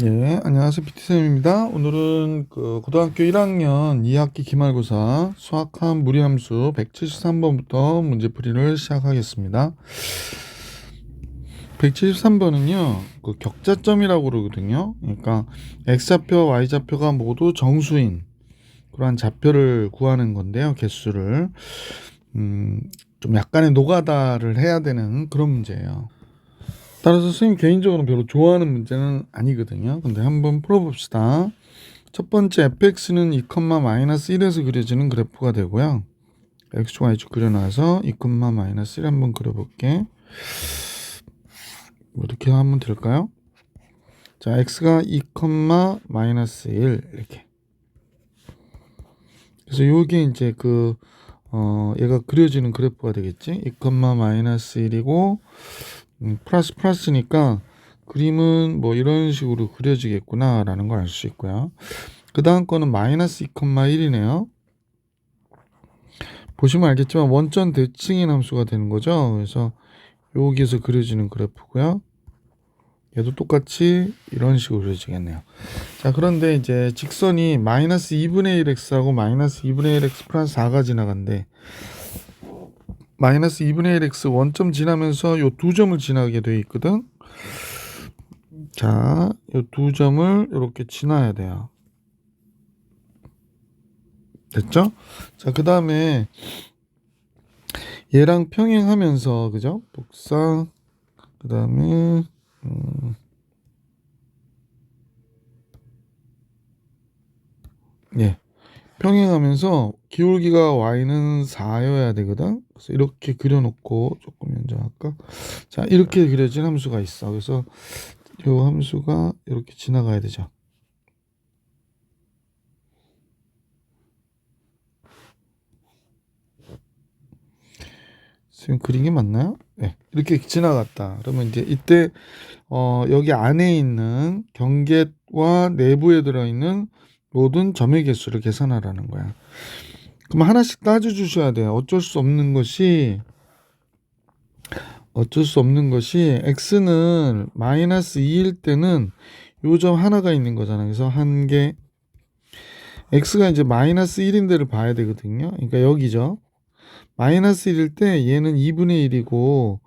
예, 안녕하세요. PT쌤입니다. 오늘은 고등학교 1학년 2학기 기말고사 수학한 무리함수 173번부터 문제풀이를 시작하겠습니다. 173번은요, 격자점이라고 그러거든요. 그러니까 X좌표, Y좌표가 모두 정수인 그러한 좌표를 구하는 건데요. 개수를. 좀 약간의 노가다를 해야 되는 그런 문제예요. 따라서 선생님 개인적으로 별로 좋아하는 문제는 아니거든요. 근데 한번 풀어봅시다. 첫 번째 fx는 2,-1에서 그려지는 그래프가 되고요. x축 y축 그려놔서 2,-1 한번 그려볼게. 이렇게 하면 될까요? 자, x가 2,-1 이렇게. 그래서 요게 이제 얘가 그려지는 그래프가 되겠지. 2,-1이고 플러스니까 그림은 뭐 이런 식으로 그려지겠구나 라는 걸 알 수 있고요. 그 다음 거는 -2,1이네요. 보시면 알겠지만 원점 대칭인 함수가 되는 거죠. 그래서 여기에서 그려지는 그래프고요. 얘도 똑같이 이런 식으로 그려지겠네요. 자, 그런데 이제 직선이 -2분의 1x하고 -2분의 1x 플러스 4가 지나간대. -2분의 1x 원점 지나면서 요 두 점을 지나게 돼 있거든. 자, 요 두 점을 이렇게 지나야 돼요. 됐죠? 자, 그 다음에 얘랑 평행하면서, 그죠? 복사, 그 다음에, 예. 평행하면서 기울기가 y는 4여야 되거든. 그래서 이렇게 그려놓고 조금 연장할까? 자, 이렇게 그려진 함수가 있어. 그래서 이 함수가 이렇게 지나가야 되죠. 지금 그린 게 맞나요? 네, 이렇게 지나갔다. 그러면 이제 이때 여기 안에 있는 경계와 내부에 들어있는 모든 점의 개수를 계산하라는 거야. 그럼 하나씩 따져주셔야 돼요. 어쩔 수 없는 것이 x는 -2일 때는 요 점 하나가 있는 거잖아요. 그래서 한 개, x가 이제 -1인데를 봐야 되거든요. 그러니까 여기죠. -1일 때 얘는 2분의 1이고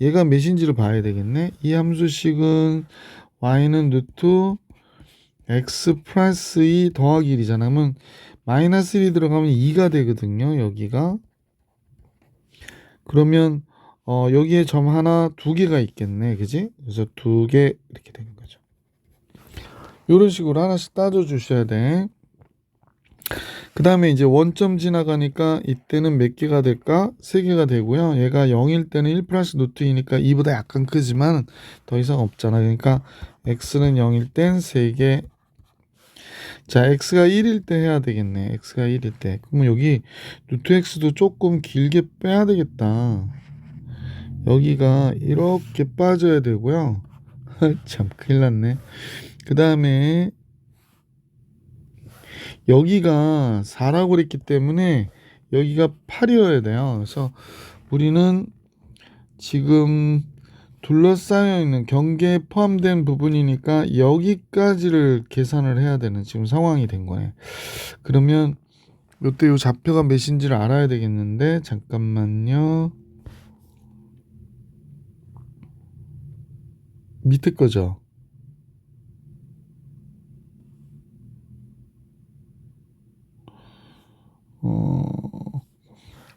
얘가 몇인지를 봐야 되겠네. 이 함수식은 y는 루트 x 플러스 2 더하기 1이잖아. 그러면 -1이 들어가면 2가 되거든요. 여기가. 그러면 여기에 점 하나 두 개가 있겠네. 그지? 그래서 두 개 이렇게 되는 거죠. 이런 식으로 하나씩 따져 주셔야 돼. 그 다음에 이제 원점 지나가니까 이때는 몇 개가 될까? 세 개가 되고요. 얘가 0일 때는 1 플러스 루트 2니까 2보다 약간 크지만 더 이상 없잖아. 그러니까 x는 0일 땐 3개. 자, x가 1일 때 해야 되겠네. x가 1일 때. 그러면 여기 루트 x도 조금 길게 빼야 되겠다. 여기가 이렇게 빠져야 되고요. 참 큰일 났네. 그 다음에 여기가 4라고 그랬기 때문에 여기가 8이어야 돼요. 그래서 우리는 지금 둘러싸여 있는 경계에 포함된 부분이니까 여기까지를 계산을 해야 되는 지금 상황이 된 거예요. 그러면 이때 요 좌표가 몇인지를 알아야 되겠는데 잠깐만요. 밑에 거죠.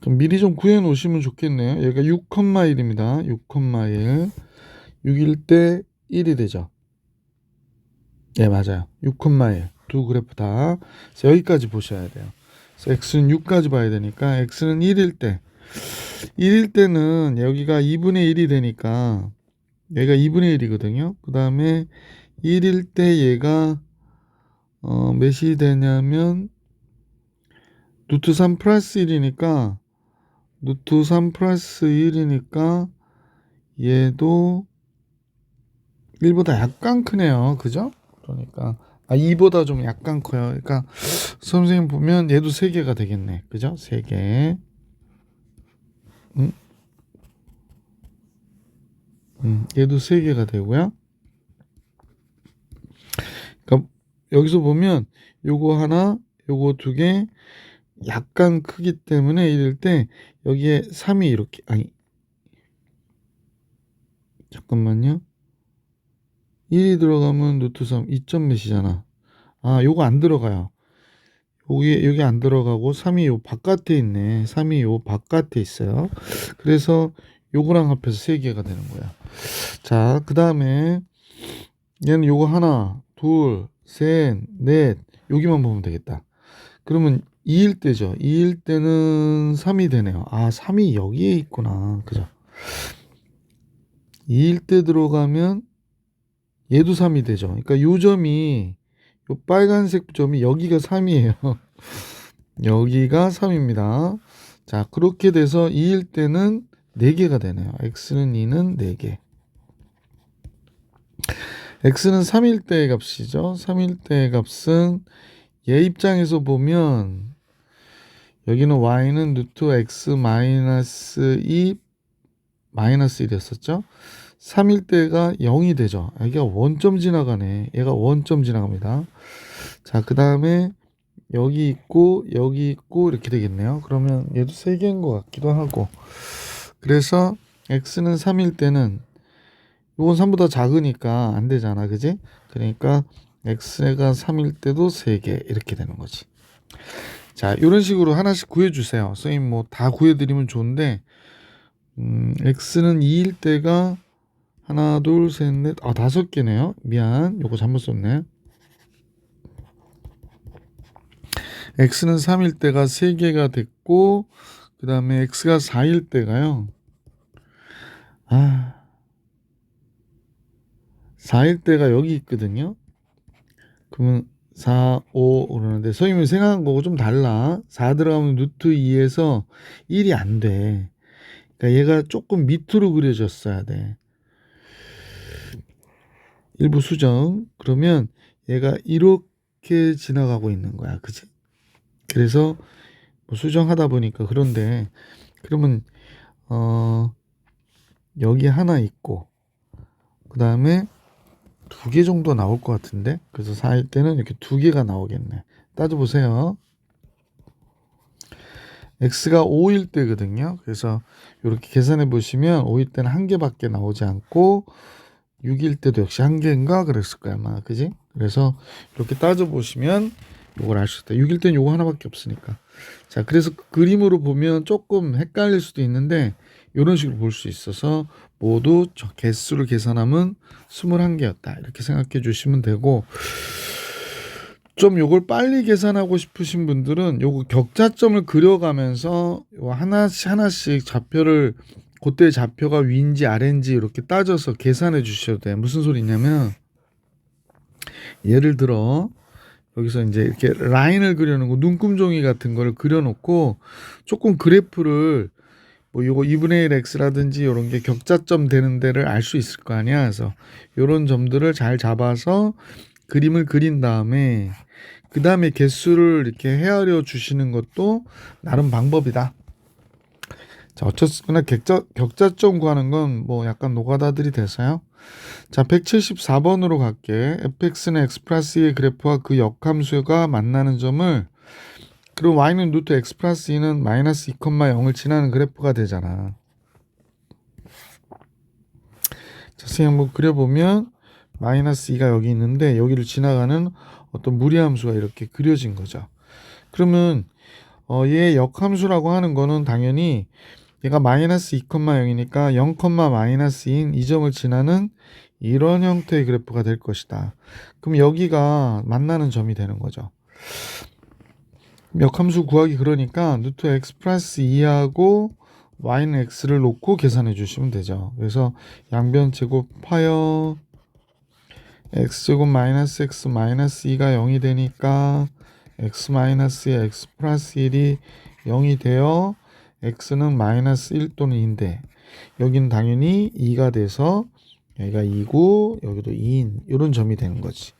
그럼 미리 좀 구해 놓으시면 좋겠네요. 얘가 6,1입니다. 6,1. 6일 때 1이 되죠. 네, 맞아요. 6,1. 두 그래프 다. 그래서 여기까지 보셔야 돼요. 그래서 x는 6까지 봐야 되니까 x는 1일 때. 1일 때는 여기가 2분의 1이 되니까 얘가 2분의 1이거든요. 그 다음에 1일 때 얘가 몇이 되냐면 루트 3 플러스 1이니까 루트 3 플러스 1이니까 얘도 1보다 약간 크네요. 그죠? 그러니까 2보다 좀 약간 커요. 그러니까 선생님 보면 얘도 3개가 되겠네. 그죠? 3개. 음, 얘도 3개가 되고요. 여기서 보면 요거 하나, 요거 두 개 약간 크기 때문에 이럴 때 여기에 3이 이렇게, 아니, 잠깐만요. 1이 들어가면 루트 3, 2점 몇이잖아. 아, 요거 안 들어가요. 여기 안 들어가고 3이 요 바깥에 있네. 3이 요 바깥에 있어요. 그래서 요거랑 합해서 3개가 되는 거야. 자, 그 다음에 얘는 요거 하나, 둘, 셋, 넷 여기만 보면 되겠다. 그러면 2일 때죠. 2일 때는 3이 되네요. 아, 3이 여기에 있구나. 그죠? 2일 때 들어가면 얘도 3이 되죠. 그러니까 요 점이 요 빨간색 점이 여기가 3이에요. 여기가 3입니다. 자, 그렇게 돼서 2일 때는 4개가 되네요. x는 2는 4개. x는 3일 때의 값이죠. 3일 때의 값은 얘 입장에서 보면 여기는 y는 루트 x 마이너스 2 마이너스 1이었었죠. 3일 때가 0이 되죠. 여기가 원점 지나가네. 얘가 원점 지나갑니다. 자, 그 다음에 여기 있고 여기 있고 이렇게 되겠네요. 그러면 얘도 3개인 것 같기도 하고. 그래서 x는 3일 때는 이건 3보다 작으니까 안 되잖아. 그지? 그러니까 x가 3일 때도 3개 이렇게 되는 거지. 자, 이런 식으로 하나씩 구해주세요. 선생님 뭐 다 구해드리면 좋은데 x는 2일 때가 하나, 둘, 셋, 넷, 5개네요. 미안, 요거 잘못 썼네. x는 3일 때가 3개가 됐고, 그 다음에 x가 4일 때가요. 4일 때가 여기 있거든요. 그러면 4, 5 그러는데 선생님이 생각한 거고 좀 달라. 4 들어가면 루트 2에서 1이 안 돼. 그러니까 얘가 조금 밑으로 그려졌어야 돼. 일부 수정. 그러면 얘가 이렇게 지나가고 있는 거야. 그치? 그래서 뭐 수정하다 보니까 그런데 그러면 여기 하나 있고 그 다음에 2개 정도 나올 것 같은데 그래서 4일 때는 이렇게 2개가 나오겠네. 따져보세요. x가 5일 때거든요. 그래서 이렇게 계산해 보시면 5일 때는 1개밖에 나오지 않고 6일 때도 역시 1개인가 그랬을 거야 아마. 그지? 그래서 이렇게 따져보시면 요걸 알 수 있다. 6일 때는 요거 하나밖에 없으니까. 자, 그래서 그림으로 보면 조금 헷갈릴 수도 있는데 이런 식으로 볼 수 있어서 모두 개수를 계산하면 21개였다. 이렇게 생각해 주시면 되고 좀 요걸 빨리 계산하고 싶으신 분들은 요거 격자점을 그려가면서 요 하나씩 좌표를 그때 좌표가 위인지 아래인지 이렇게 따져서 계산해 주셔도 돼요. 무슨 소리냐면 예를 들어 여기서 이제 이렇게 라인을 그려놓고 눈금종이 같은 거를 그려놓고 조금 그래프를 뭐 요거 2분의 1 x라든지 이런 게 격자점 되는 데를 알 수 있을 거 아니야. 그래서 요런 점들을 잘 잡아서 그림을 그린 다음에 그 다음에 개수를 이렇게 헤아려 주시는 것도 나름 방법이다. 자, 어쨌거나 격자점 구하는 건 뭐 약간 노가다들이 돼서요. 자, 174번으로 갈게. fx는 x 플러스 2의 그래프와 그 역함수가 만나는 점을 그리고 y는 루트 x 플러스 2는 마이너스 2,0을 지나는 그래프가 되잖아. 자, 선생님 한번 그려보면 마이너스 2가 여기 있는데 여기를 지나가는 어떤 무리함수가 이렇게 그려진 거죠. 그러면 얘의 역함수라고 하는 거는 당연히 얘가 마이너스 2,0이니까 0, 마이너스 2인 이 점을 지나는 이런 형태의 그래프가 될 것이다. 그럼 여기가 만나는 점이 되는 거죠. 역함수 구하기 그러니까 루트 x 플러스 2하고 y는 x를 놓고 계산해 주시면 되죠. 그래서 양변 제곱하여 x제곱 마이너스 x 마이너스 2가 0이 되니까 x 마이너스 x 플러스 1이 0이 되어 x는 마이너스 1 또는 2인데 여기는 당연히 2가 돼서 여기가 2고 여기도 2인 이런 점이 되는 거지.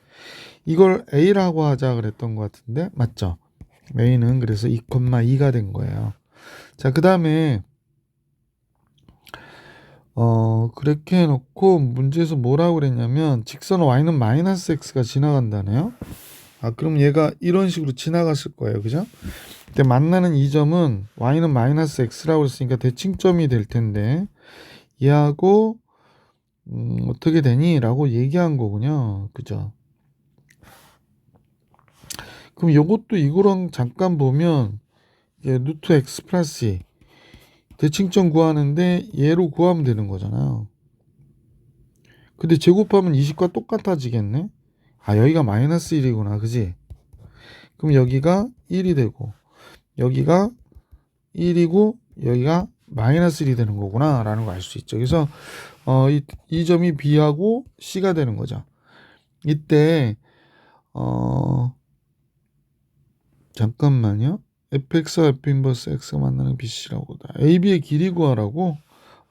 이걸 a라고 하자 그랬던 것 같은데 맞죠? a는 그래서 2,2가 된 거예요. 자, 그 다음에 그렇게 해놓고 문제에서 뭐라고 그랬냐면 직선 y는 마이너스 x가 지나간다네요. 그럼 얘가 이런 식으로 지나갔을 거예요. 그죠? 근데 만나는 이 점은 y는 마이너스 x라고 했으니까 대칭점이 될 텐데 얘하고 어떻게 되니? 라고 얘기한 거군요. 그죠? 그럼 요것도 이거랑 잠깐 보면 루트 x 플러스 2 대칭점 구하는데 얘로 구하면 되는 거잖아요. 근데 제곱하면 20과 똑같아지겠네? 여기가 마이너스 1이구나. 그지? 그럼 여기가 1이 되고 여기가 1이고 여기가 마이너스 1이 되는 거구나 라는 걸 알 수 있죠. 그래서 이 점이 B하고 C가 되는 거죠. 이때 잠깐만요. fx와 f 인버스 x가 만나는 BC라고 AB의 길이 구하라고.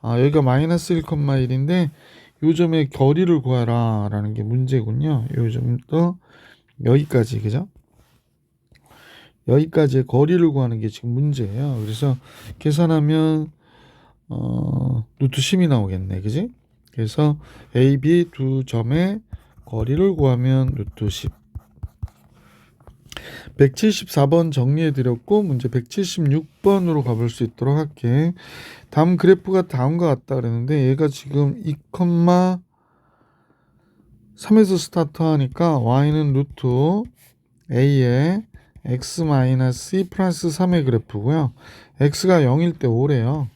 여기가 마이너스 1,1인데 요 점의 거리를 구하라 라는 게 문제군요. 요 점부터 여기까지, 그죠? 여기까지의 거리를 구하는 게 지금 문제예요. 그래서 계산하면 루트 10이 나오겠네, 그지? 그래서 A, B 두 점의 거리를 구하면 루트 10. 174번 정리해 드렸고 문제 176번으로 가볼 수 있도록 할게. 다음 그래프가 다음과 같다 그랬는데 얘가 지금 2,3에서 스타트 하니까 y는 루트 a에 x-2 플러스 3의 그래프고요. x가 0일 때 5래요.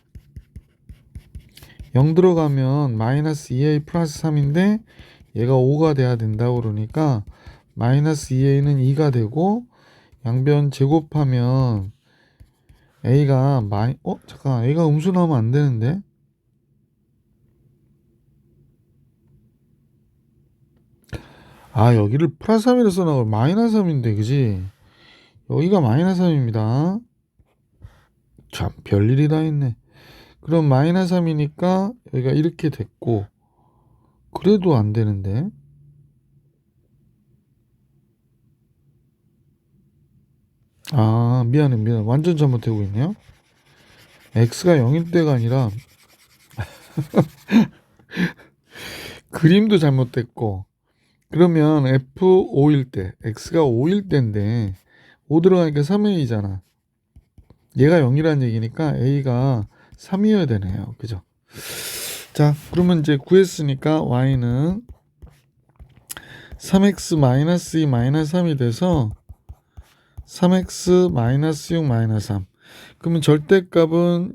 0 들어가면 마이너스 2a 플러스 3인데 얘가 5가 돼야 된다고 그러니까 마이너스 2a는 2가 되고 양변 제곱하면 a가 잠깐 a가 음수 나오면 안 되는데 여기를 플러스 3이라 써나고 마이너스 3인데 그지? 여기가 마이너스 3입니다. 참 별일이 다 있네. 그럼 마이너스 3이니까 여기가 이렇게 됐고 그래도 안 되는데 미안해 완전 잘못되고 있네요. x가 0일 때가 아니라 그림도 잘못됐고 그러면 f5일 때 x가 5일 때인데 5 들어가니까 3a잖아. 얘가 0이라는 얘기니까 a가 3이어야 되네요. 그죠? 자 그러면 이제 구했으니까 y는 3x 마이너스 2 마이너스 3이 돼서 3x 마이너스 6 마이너스 3. 그러면 절대값은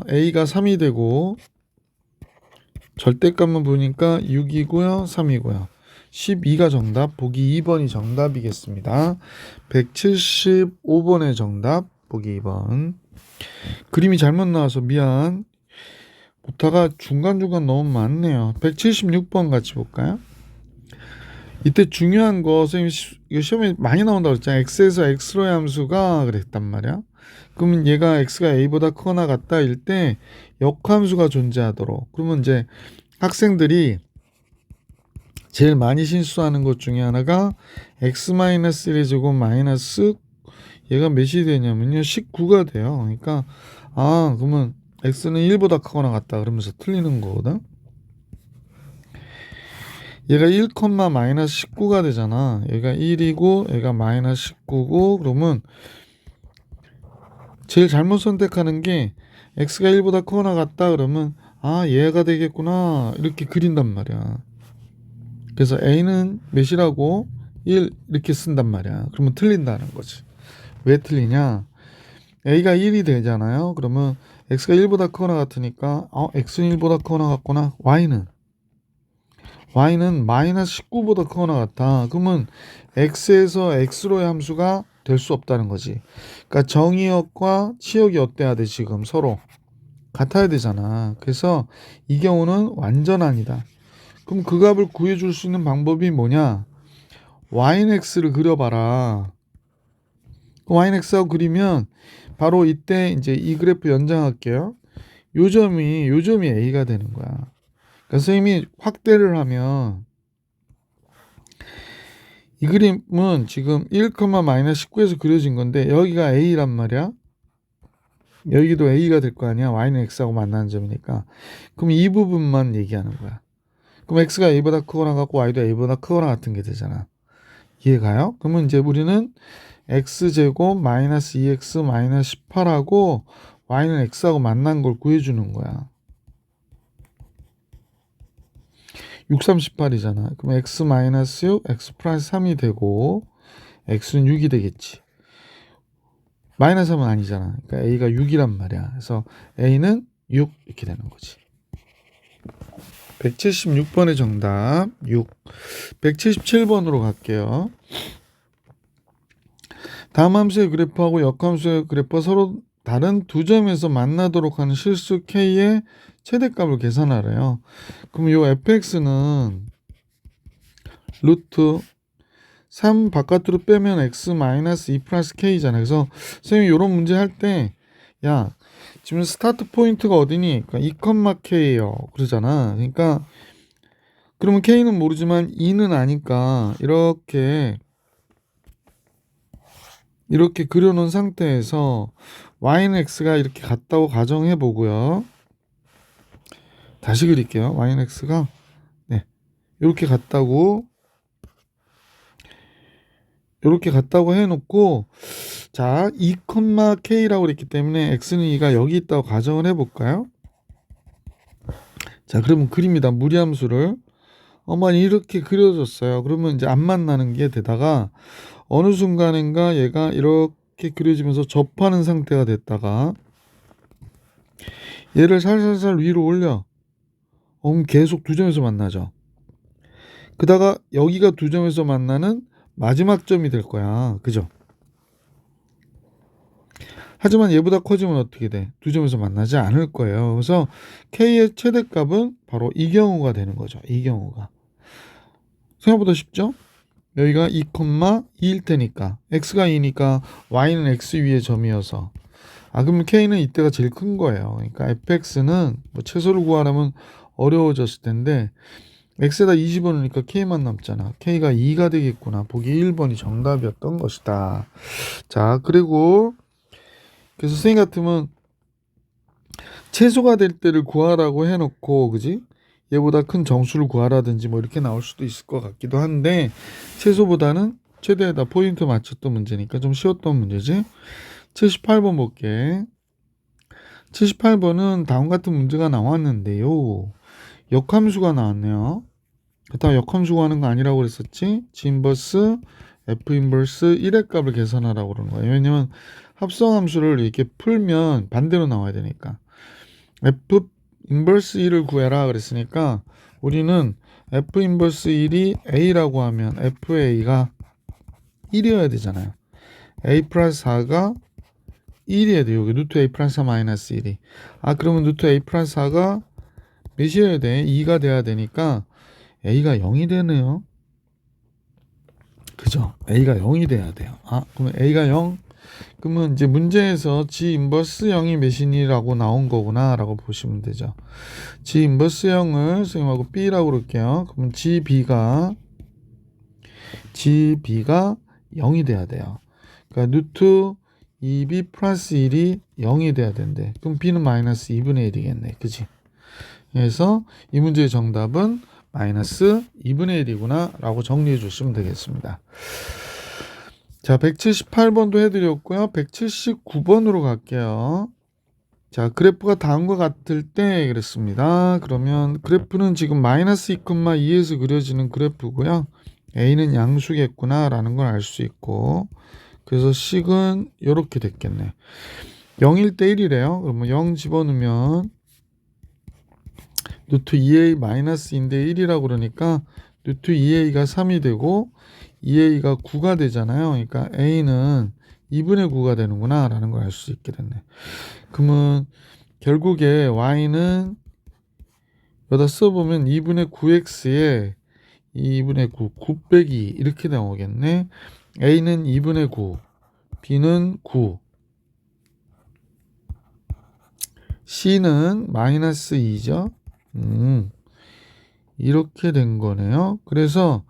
a가 3이 되고 절대값만 보니까 6이고요 3이고요 12가 정답. 보기 2번이 정답이겠습니다. 175번의 정답 보기 2번. 그림이 잘못 나와서 미안. 오타가 중간중간 너무 많네요. 176번 같이 볼까요? 이때 중요한 거 선생님 이거 시험에 많이 나온다고 했잖아요. x에서 x로의 함수가 그랬단 말이야. 그러면 얘가 x가 a보다 크거나 같다 일 때 역함수가 존재하도록. 그러면 이제 학생들이 제일 많이 실수하는 것 중에 하나가 x-1의 제곱 마이너스 얘가 몇이 되냐면요 19가 돼요. 그러니까 그러면 x는 1보다 크거나 같다 그러면서 틀리는 거거든. 얘가 1, 마이너스 19가 되잖아. 얘가 1이고 얘가 마이너스 19고 그러면 제일 잘못 선택하는 게 x가 1보다 크거나 같다 그러면 얘가 되겠구나 이렇게 그린단 말이야. 그래서 a는 몇이라고 1 이렇게 쓴단 말이야. 그러면 틀린다는 거지. 왜 틀리냐? a가 1이 되잖아요. 그러면 x가 1보다 크거나 같으니까 x는 1보다 크거나 같구나. y는 마이너스 19보다 크거나 같아. 그러면 x에서 x로의 함수가 될 수 없다는 거지. 그러니까 정의역과 치역이 어때야 돼? 지금 서로 같아야 되잖아. 그래서 이 경우는 완전 아니다. 그럼 그 값을 구해줄 수 있는 방법이 뭐냐? y는 x를 그려봐라. yx하고 그리면 바로 이때 이제 이 그래프 연장할게요. 요 점이 a가 되는 거야. 그러니까 선생님이 확대를 하면 이 그림은 지금 1, 마이너스 19에서 그려진 건데 여기가 a란 말이야. 여기도 a가 될 거 아니야. y는 x하고 만나는 점이니까. 그럼 이 부분만 얘기하는 거야. 그럼 x가 a보다 크거나 같고 y도 a보다 크거나 같은 게 되잖아. 이해가요? 그러면 이제 우리는 x제곱 마이너스 2x 마이너스 18하고 y는 x하고 만난 걸 구해주는 거야. 6, 3, 18이잖아. 그럼 x 마이너스 6, x 플러스 3이 되고 x는 6이 되겠지. 마이너스 3은 아니잖아. 그러니까 a가 6이란 말이야. 그래서 a는 6 이렇게 되는 거지. 176번의 정답 6. 177번으로 갈게요. 다음 함수의 그래프하고 역함수의 그래프가 서로 다른 두 점에서 만나도록 하는 실수 k의 최대값을 계산하래요. 그럼 이 fx는 루트 3 바깥으로 빼면 x 마이너스 2 플러스 k잖아. 그래서 선생님이 이런 문제 할 때 야 지금 스타트 포인트가 어디니? 그러니까 2,k예요. 그러잖아. 그러니까 그러면 k는 모르지만 2는 아니까 이렇게 그려놓은 상태에서 y는 x가 이렇게 같다고 가정해 보고요. 다시 그릴게요. y는 x가 이렇게 같다고 해놓고 자 2,k라고 그랬기 때문에 x는 2가 여기 있다고 가정을 해볼까요? 자 그러면 그립니다. 무리함수를 어머니 이렇게 그려줬어요. 그러면 이제 안 만나는 게 되다가 어느 순간인가 얘가 이렇게 그려지면서 접하는 상태가 됐다가 얘를 살살살 위로 올려. 그럼 계속 두 점에서 만나죠. 그다가 여기가 두 점에서 만나는 마지막 점이 될 거야. 그죠? 하지만 얘보다 커지면 어떻게 돼? 두 점에서 만나지 않을 거예요. 그래서 k의 최대값은 바로 이 경우가 되는 거죠. 이 경우가. 생각보다 쉽죠? 여기가 2,2일 테니까 x가 2니까 y는 x 위에 점이어서 그러면 k는 이때가 제일 큰 거예요. 그러니까 fx는 뭐 최소를 구하려면 어려워졌을 텐데 x에다 2 집어넣으니까 k만 남잖아. k가 2가 되겠구나. 보기 1번이 정답이었던 것이다. 자 그리고 그래서 선생님 같으면 최소가 될 때를 구하라고 해놓고 그지? 얘보다 큰 정수를 구하라든지 뭐 이렇게 나올 수도 있을 것 같기도 한데 최소보다는 최대에다 포인트 맞췄던 문제니까 좀 쉬웠던 문제지. 78번 볼게. 78번은 다음 같은 문제가 나왔는데요. 역함수가 나왔네요. 그렇다고 역함수 구하는 거 아니라고 그랬었지? G 인버스 F 인버스 1의 값을 계산하라고 그러는 거예요. 왜냐면 합성함수를 이렇게 풀면 반대로 나와야 되니까. F 인버스 1을 구해라 그랬으니까 우리는 F 인버스 1이 A라고 하면 FA가 1이어야 되잖아요. A 플러스 4가 1이어야 돼요. 여기 루트 A 플러스 4 마이너스 1이. 그러면 루트 A 플러스 4가 몇이어야 돼? 2가 돼야 되니까 A가 0이 되네요. 그죠? A가 0이 돼야 돼요. 그러면 A가 0? 그러면 이제 문제에서 G 인버스 0이 몇이니라고 나온 거구나 라고 보시면 되죠. G 인버스 0을 선생님하고 B라고 그럴게요. 그러면 GB가 0이 돼야 돼요. 그러니까 루트 2B 플러스 1이 0이 돼야 된대. 그럼 B는 마이너스 2분의 1이겠네. 그치? 그래서 이 문제의 정답은 마이너스 2분의 1이구나 라고 정리해 주시면 되겠습니다. 자 178번도 해드렸고요. 179번으로 갈게요. 자 그래프가 다음과 같을 때 그랬습니다. 그러면 그래프는 지금 마이너스 2,2에서 그려지는 그래프고요. A는 양수겠구나 라는 걸 알 수 있고 그래서 식은 이렇게 됐겠네. 0일 때 1이래요. 그러면 0 집어넣으면 루트 2a 마이너스인데 1이라고 그러니까 루트 2a가 3이 되고 2a가 9가 되잖아요. 그러니까 a는 2분의 9가 되는구나 라는 걸 알 수 있게 됐네. 그러면 결국에 y는 여기다 써보면 2분의 9x에 2분의 9, 9 빼기 이렇게 나오겠네. a는 2분의 9, b는 9, c는 마이너스 2죠. 이렇게 된 거네요. 그래서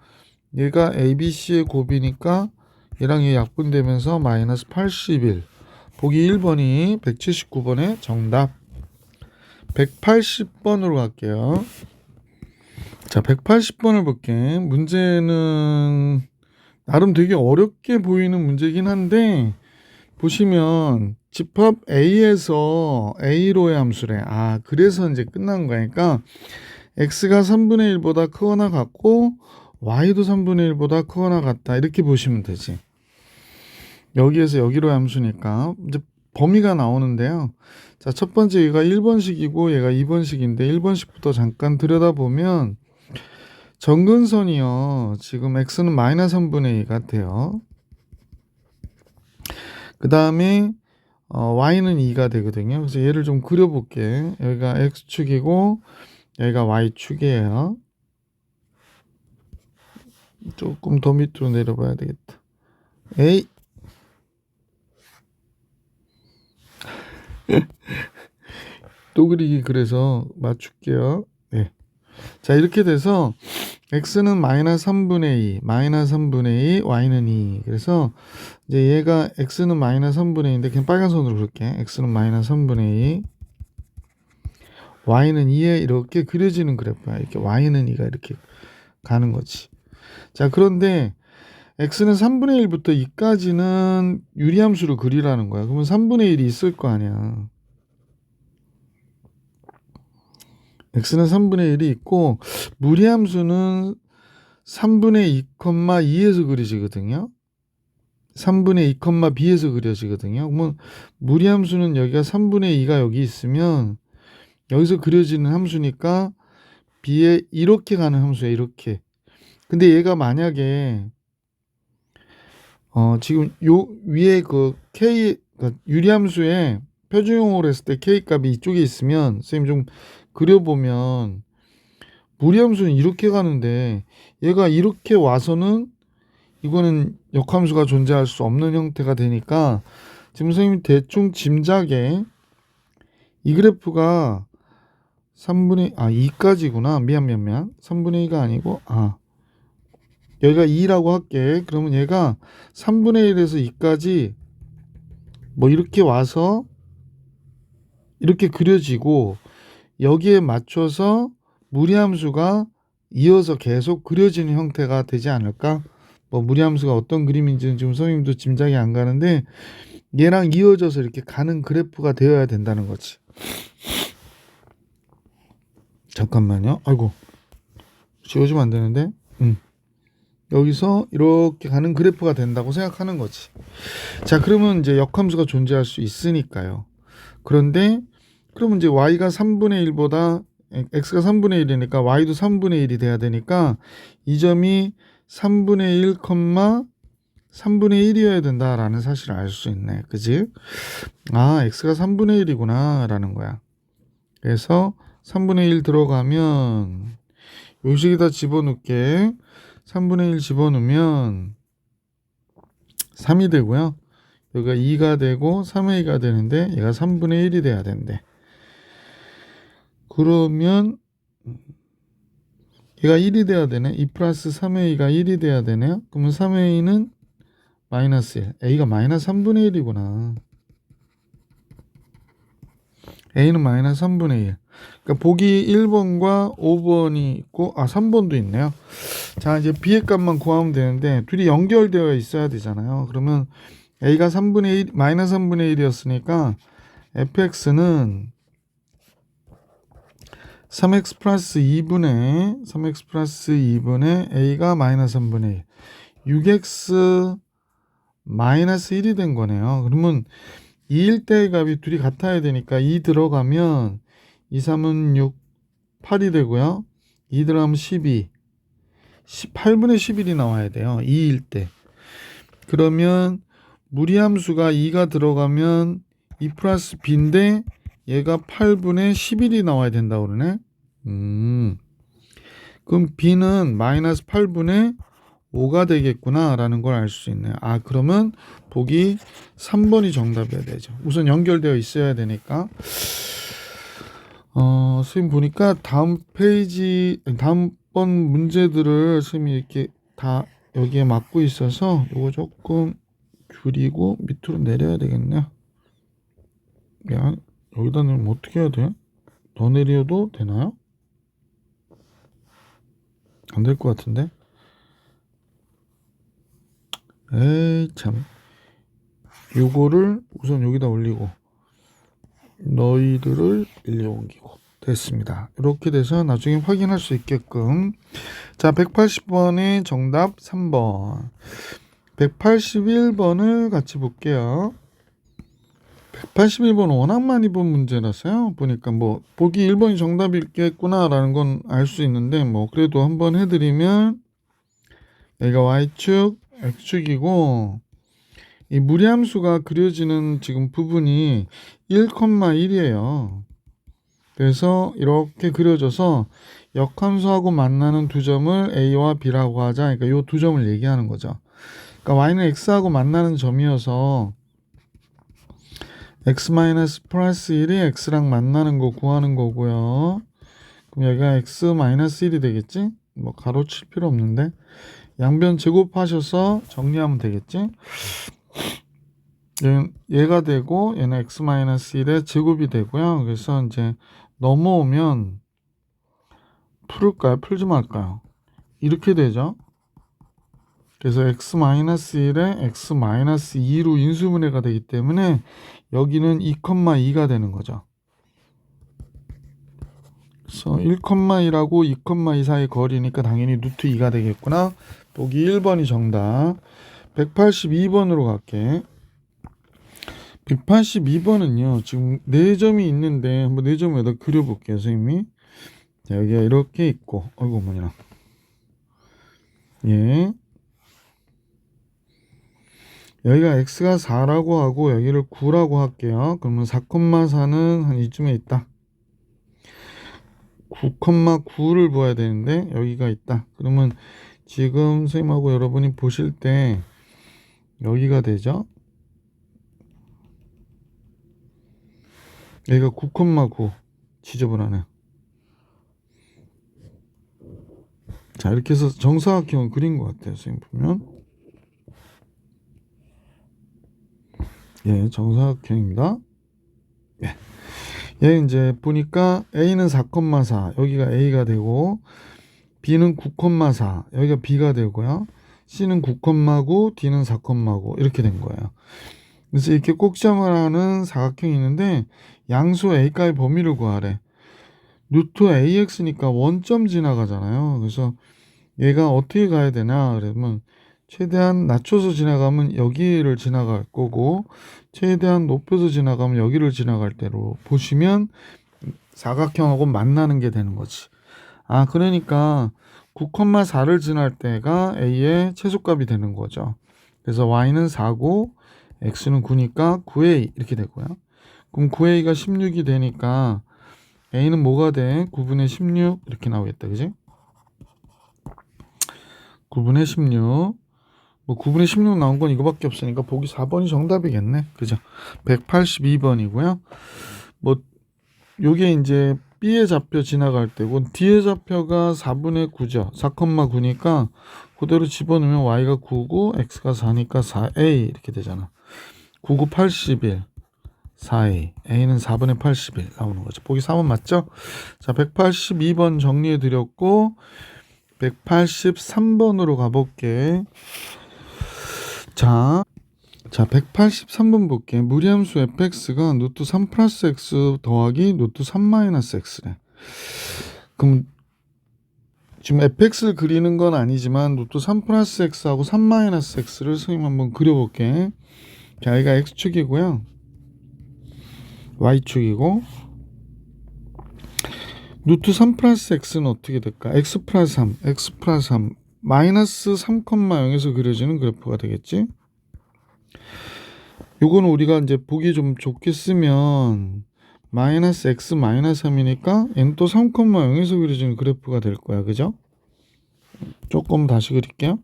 얘가 ABC의 곱이니까 얘랑 얘 약분되면서 마이너스 81. 보기 1번이 179번의 정답. 180번으로 갈게요. 자, 180번을 볼게. 문제는 나름 되게 어렵게 보이는 문제긴 한데 보시면 집합 A에서 A로의 함수래. 아, 그래서 이제 끝난 거니까 x가 3분의 1보다 크거나 같고 y도 3분의 1보다 크거나 같다. 이렇게 보시면 되지. 여기에서 여기로의 함수니까 이제 범위가 나오는데요. 자, 첫 번째 얘가 1번식이고 얘가 2번식인데 1번식부터 잠깐 들여다보면 정근선이요. 지금 x는 마이너스 3분의 2 같아요. 그 다음에 y는 2가 되거든요. 그래서 얘를 좀 그려볼게. 여기가 x축이고 여기가 y축이에요. 조금 더 밑으로 내려봐야 되겠다. 에이. 또 그리기 그래서 맞출게요. 네. 자, 이렇게 돼서 x는 마이너스 3분의 2, 마이너스 3분의 2, y는 2. 그래서 이제 얘가 x는 마이너스 3분의 2인데 그냥 빨간 선으로 그릴게. x는 마이너스 3분의 2, y는 2에 이렇게 그려지는 그래프야. 이렇게 y는 2가 이렇게 가는 거지. 자, 그런데 x는 3분의 1부터 2까지는 유리함수로 그리라는 거야. 그러면 3분의 1이 있을 거 아니야. x는 3분의 1이 있고 무리함수는 3분의 2,2에서 그려지거든요. 3분의 2,b에서 그려지거든요. 그러면 무리함수는 여기가 3분의 2가 여기 있으면 여기서 그려지는 함수니까 b에 이렇게 가는 함수야. 이렇게. 근데 얘가 만약에 지금 요 위에 그 k 그 유리함수에 표준용으로 했을 때 k 값이 이쪽에 있으면 선생님 좀 그려보면 무리함수는 이렇게 가는데 얘가 이렇게 와서는 이거는 역함수가 존재할 수 없는 형태가 되니까 지금 선생님이 대충 짐작에 이 그래프가 2까지구나. 미안. 3분의 2가 아니고 여기가 2라고 할게. 그러면 얘가 3분의 1에서 2까지 뭐 이렇게 와서 이렇게 그려지고 여기에 맞춰서 무리함수가 이어서 계속 그려지는 형태가 되지 않을까? 뭐 무리함수가 어떤 그림인지는 지금 선생님도 짐작이 안 가는데 얘랑 이어져서 이렇게 가는 그래프가 되어야 된다는 거지. 잠깐만요. 아이고, 지워지면 안 되는데. 여기서 이렇게 가는 그래프가 된다고 생각하는 거지. 자, 그러면 이제 역함수가 존재할 수 있으니까요. 그런데 그러면 이제 y가 3분의 1보다 x가 3분의 1이니까 y도 3분의 1이 돼야 되니까 이 점이 3분의 1, 3분의 1이어야 된다라는 사실을 알 수 있네. 그지? x가 3분의 1이구나 라는 거야. 그래서 3분의 1 들어가면 요식에다 집어넣게. 3분의 1 집어넣으면 3이 되고요. 여기가 2가 되고 3의 2가 되는데 얘가 3분의 1이 돼야 된대. 그러면 얘가 1이 돼야 되네. 2 플러스 3의 2가 1이 돼야 되네요. 그러면 3의 2는 마이너스 1. a가 마이너스 3분의 1이구나. a는 마이너스 3분의 1. 그러니까 보기 1번과 5번이 있고 3번도 있네요. 자, 이제 b의 값만 구하면 되는데 둘이 연결되어 있어야 되잖아요. 그러면 a가 3분의 1, 마이너스 3분의 1이었으니까 fx는 3x 플러스 2분의 a가 마이너스 3분의 1. 6x 마이너스 1이 된 거네요. 그러면 2일 때의 값이 둘이 같아야 되니까 2 들어가면 2, 3은 6, 8이 되고요. 2 들어가면 12, 8분의 11이 나와야 돼요. 2일 때. 그러면 무리함수가 2가 들어가면 2 플러스 b인데 얘가 8분의 11이 나와야 된다고 그러네. 그럼 b는 마이너스 8분의 5가 되겠구나 라는 걸 알 수 있네요. 그러면 보기 3번이 정답이어야 되죠. 우선 연결되어 있어야 되니까. 선생님 보니까 다음번 문제들을 선생님이 이렇게 다 여기에 맞고 있어서 이거 조금 줄이고 밑으로 내려야 되겠네요. 야, 여기다 넣으면 어떻게 해야 돼? 더 내려도 되나요? 안 될 것 같은데? 에이 참. 요거를 우선 여기다 올리고 너희들을 일리 옮기고 됐습니다. 이렇게 돼서 나중에 확인할 수 있게끔. 자, 180번의 정답 3번. 181번을 같이 볼게요. 181번 워낙 많이 본 문제라서요. 보니까 뭐 보기 1번이 정답이겠구나라는 건 알 수 있는데 뭐 그래도 한번 해드리면 여기가 y축, x축이고 이 무리함수가 그려지는 지금 부분이 1,1이에요. 그래서 이렇게 그려져서 역함수하고 만나는 두 점을 A와 B라고 하자. 그러니까 이 두 점을 얘기하는 거죠. 그러니까 Y는 X하고 만나는 점이어서 X 플러스 1이 X랑 만나는 거 구하는 거고요. 그럼 여기가 X 마이너스 1이 되겠지? 뭐 가로 칠 필요 없는데 양변 제곱하셔서 정리하면 되겠지? 얘가 되고 얘는 X 마이너스 1의 제곱이 되고요. 그래서 이제 넘어오면 풀을까요? 풀지 말까요? 이렇게 되죠. 그래서 x 마이너스 1에 x 마이너스 2로 인수분해가 되기 때문에 여기는 2,2가 되는 거죠. 그래서 1,2하고 2,2 사이 거리니까 당연히 루트 2가 되겠구나. 보기 1번이 정답. 182번으로 갈게. 182번은요. 지금 4점이 있는데 한번 4점을 여기다 그려볼게요. 선생님이. 자, 여기가 이렇게 있고 어이구 어머니나. 예. 여기가 x가 4라고 하고 여기를 9라고 할게요. 그러면 4,4는 한 이쯤에 있다. 9,9를 보아야 되는데 여기가 있다. 그러면 지금 선생님하고 여러분이 보실 때 여기가 되죠. 여기가 9,9 지저분하네. 자, 이렇게 해서 정사각형을 그린 것 같아요. 선생님 보면. 예, 정사각형입니다. 예. 얘 이제 보니까 A는 4,4 여기가 A가 되고 B는 9,4 여기가 B가 되고요. C는 9,9 D는 4,9 이렇게 된 거예요. 그래서 이렇게 꼭지점을 하는 사각형이 있는데 양수 A가의 범위를 구하래. 루트 AX니까 원점 지나가잖아요. 그래서 얘가 어떻게 가야 되냐 그러면 최대한 낮춰서 지나가면 여기를 지나갈 거고 최대한 높여서 지나가면 여기를 지나갈 때로 보시면 사각형하고 만나는 게 되는 거지. 아, 그러니까 9,4를 지날 때가 A의 최소값이 되는 거죠. 그래서 Y는 4고 X는 9니까 9A 이렇게 되고요. 그럼 9A가 16이 되니까 A는 뭐가 돼? 9분의 16 이렇게 나오겠다. 그지? 9분의 16 뭐 9분의 16 나온 건 이거밖에 없으니까 보기 4번이 정답이겠네. 그죠? 182번이고요. 뭐 요게 이제 B의 좌표 지나갈 때고 D의 좌표가 4분의 9죠. 4,9니까 그대로 집어넣으면 Y가 9고 X가 4니까 4A 이렇게 되잖아. 9, 9, 81 4A A는 4분의 81 나오는 거죠. 보기 4번 맞죠? 자, 182번 정리해 드렸고 183번으로 가볼게. 자, 183번 볼게. 무리함수 fx가 루트 3 플러스 x 더하기 루트 3 마이너스 x래. 그럼 지금 fx를 그리는 건 아니지만 루트 3 플러스 x하고 3 마이너스 x를 선생님 한번 그려볼게. 자, 여기가 x축이고요. y축이고 루트 3 플러스 x는 어떻게 될까? x 플러스 3, x 플러스 3 마이너스 3,0에서 그려지는 그래프가 되겠지? 요거는 우리가 이제 보기 좀 좋게 쓰면 마이너스 x 마이너스 3이니까 n 또 3,0에서 그려지는 그래프가 될 거야. 그죠? 조금 다시 그릴게요.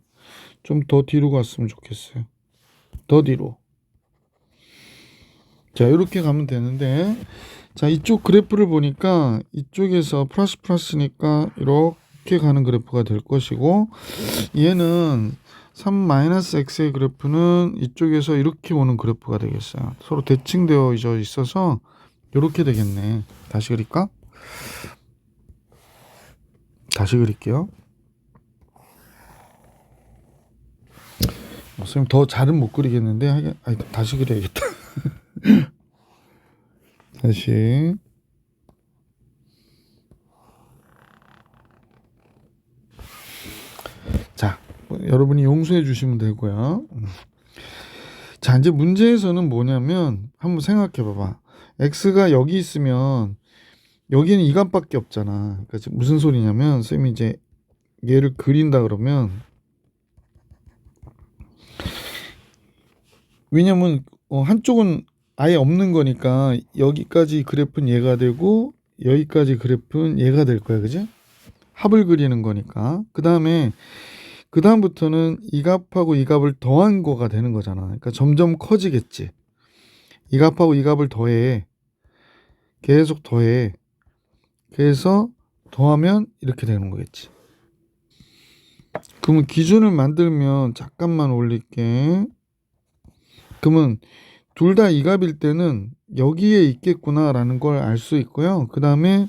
좀 더 뒤로 갔으면 좋겠어요. 더 뒤로. 자, 이렇게 가면 되는데 자, 이쪽 그래프를 보니까 이쪽에서 플러스 플러스니까 이렇게 가는 그래프가 될 것이고 얘는 3-x의 그래프는 이쪽에서 이렇게 오는 그래프가 되겠어요. 서로 대칭되어 있어서 이렇게 되겠네. 다시 그릴까? 다시 그릴게요. 선생님 더 잘은 못 그리겠는데 다시 그려야겠다. 다시. 자, 여러분이 용서해 주시면 되고요. 자, 이제 문제에서는 뭐냐면 한번 생각해 봐봐. x가 여기 있으면 여기는 이 값밖에 없잖아. 그러니까 지금 무슨 소리냐면 쌤이 이제 얘를 그린다 그러면, 왜냐면 한쪽은 아예 없는 거니까 여기까지 그래프는 얘가 되고 여기까지 그래프는 얘가 될 거야, 그지? 합을 그리는 거니까. 그 다음부터는 이 값하고 이 값을 더한 거가 되는 거잖아. 그러니까 점점 커지겠지. 이 값하고 이 값을 더해. 계속 더해. 그래서 더하면 이렇게 되는 거겠지. 그러면 기준을 만들면, 잠깐만 올릴게. 그러면 둘 다 이 값일 때는 여기에 있겠구나라는 걸 알 수 있고요. 그 다음에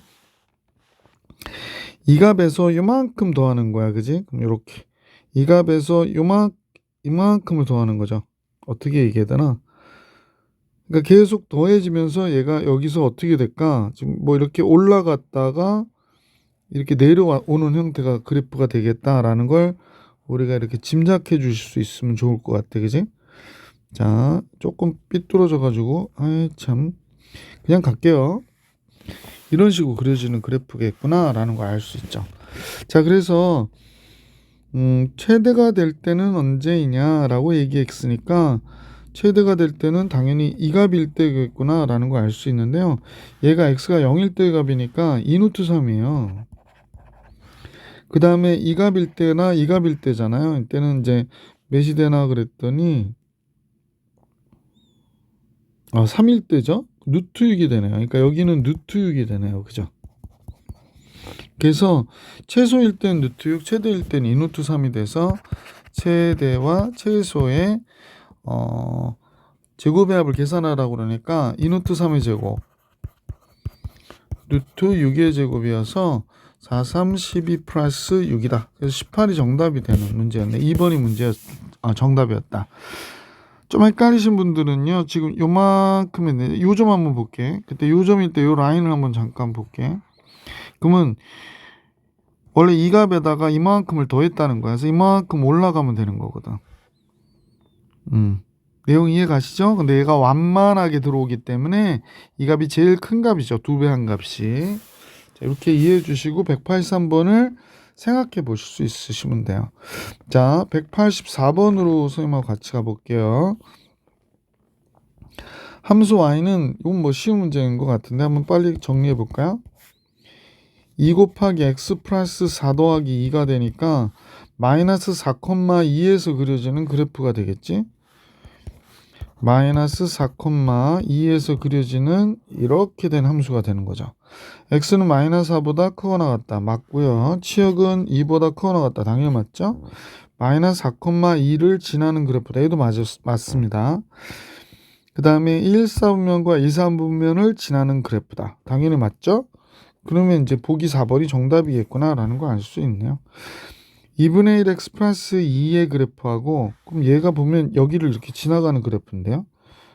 이 값에서 요만큼 더하는 거야, 그지? 그럼 이렇게 이 값에서 이만큼을 더하는 거죠. 어떻게 얘기해야 되나? 그러니까 계속 더해지면서 얘가 여기서 어떻게 될까? 지금 뭐 이렇게 올라갔다가 이렇게 내려오는 형태가 그래프가 되겠다라는 걸 우리가 이렇게 짐작해 주실 수 있으면 좋을 것 같아, 그지? 자, 조금 삐뚤어져 가지고 참, 그냥 갈게요. 이런 식으로 그려지는 그래프겠구나라는 걸 알 수 있죠. 자, 그래서 최대가 될 때는 언제이냐라고 얘기했으니까 최대가 될 때는 당연히 이 값일 때겠구나라는 걸 알 수 있는데요. 얘가 x가 0일 때 값이니까 2루트 3이에요. 그 다음에 이 값일 때나 이 값일 때잖아요. 이때는 이제 몇이 되나 그랬더니 3일 때죠. 루트 6이 되네요. 그러니까 여기는 루트 6이 되네요. 그죠? 그래서 최소일 땐 루트 6, 최대일 땐 2루트 3이 돼서 최대와 최소의 제곱의 합을 계산하라고 그러니까 2루트 3의 제곱 루트 6의 제곱이어서 4, 3, 12 플러스 6이다. 그래서 18이 정답이 되는 문제였네. 2번이 정답이었다. 좀 헷갈리신 분들은요, 지금 요만큼의 요점 한번 볼게. 그때 요점일 때 요 라인을 한번 잠깐 볼게. 그러면 원래 이 값에다가 이만큼을 더했다는 거야. 그래서 이만큼 올라가면 되는 거거든. 내용 이해 가시죠? 근데 얘가 완만하게 들어오기 때문에 이 값이 제일 큰 값이죠. 2배 한 값이. 자, 이렇게 이해해 주시고 183번을 생각해 보실 수 있으시면 돼요. 자, 184번으로 선생님하고 같이 가볼게요. 함수 y는 이건 뭐 쉬운 문제인 것 같은데 한번 빨리 정리해 볼까요? 2 곱하기 x 플러스 4 더하기 2가 되니까 마이너스 4,2에서 그려지는 그래프가 되겠지? 마이너스 4,2에서 그려지는 이렇게 된 함수가 되는 거죠. x는 마이너스 4보다 크거나 같다. 맞고요. 치역은 2보다 크거나 같다. 당연히 맞죠? 마이너스 4,2를 지나는 그래프다. 얘도 맞습니다. 그 다음에 1,4분면과 2,3분면을 지나는 그래프다. 당연히 맞죠? 그러면 이제 보기 4번이 정답이겠구나 라는 걸 알 수 있네요. 2분의 1 x 플러스 2의 그래프하고, 그럼 얘가 보면 여기를 이렇게 지나가는 그래프인데요.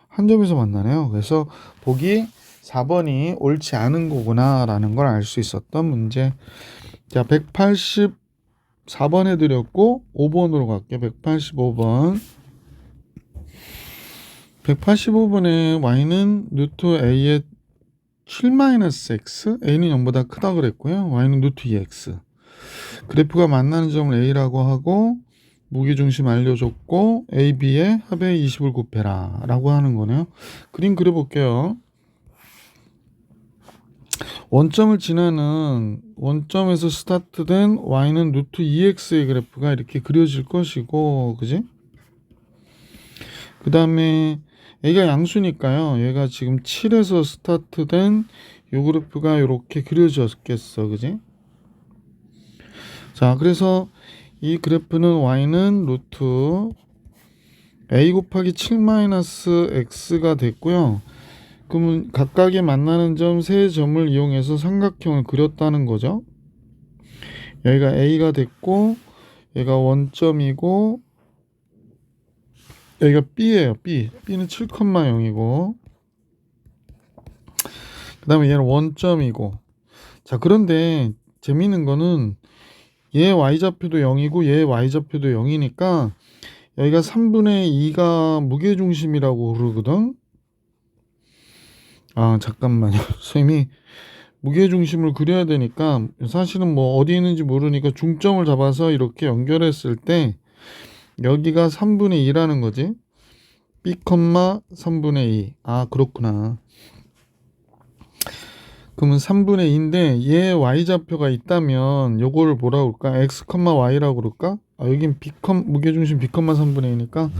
한 점에서 만나네요. 그래서 보기 4번이 옳지 않은 거구나 라는 걸 알 수 있었던 문제. 자, 184번 해드렸고 5번으로 갈게요. 185번. 185번에 y는 루트 a의 7-x, a는 0보다 크다 그랬고요. y는 루트 2x. 그래프가 만나는 점을 a라고 하고 무게중심 알려줬고 a, b의 합의 20을 곱해라 라고 하는 거네요. 그림 그려볼게요. 원점을 지나는 원점에서 스타트된 y는 루트 2x의 그래프가 이렇게 그려질 것이고, 그지? 그 다음에 a가 양수니까요. 얘가 지금 7에서 스타트된 요 그래프가 이렇게 그려졌겠어, 그지? 자, 그래서 이 그래프는 y는 루트 a 곱하기 7-x가 됐고요. 그러면 각각의 만나는 점 세 점을 이용해서 삼각형을 그렸다는 거죠. 여기가 a가 됐고 얘가 원점이고 여기가 B예요. B는 7,0이고 그 다음에 얘는 원점이고. 자, 그런데 재미있는 거는 얘 y좌표도 0이고 얘 y좌표도 0이니까 여기가 3분의 2가 무게중심이라고 그러거든. 아, 잠깐만요. 선생님이 무게중심을 그려야 되니까 사실은 뭐 어디 있는지 모르니까 중점을 잡아서 이렇게 연결했을 때 여기가 3분의 2라는 거지. B, 3분의 2. 아, 그렇구나. 그러면 3분의 2인데 얘 y좌표가 있다면 요거를 뭐라고 그럴까? x, y라고 그럴까? 아, 여긴 b, 무게중심 b, 3분의 2니까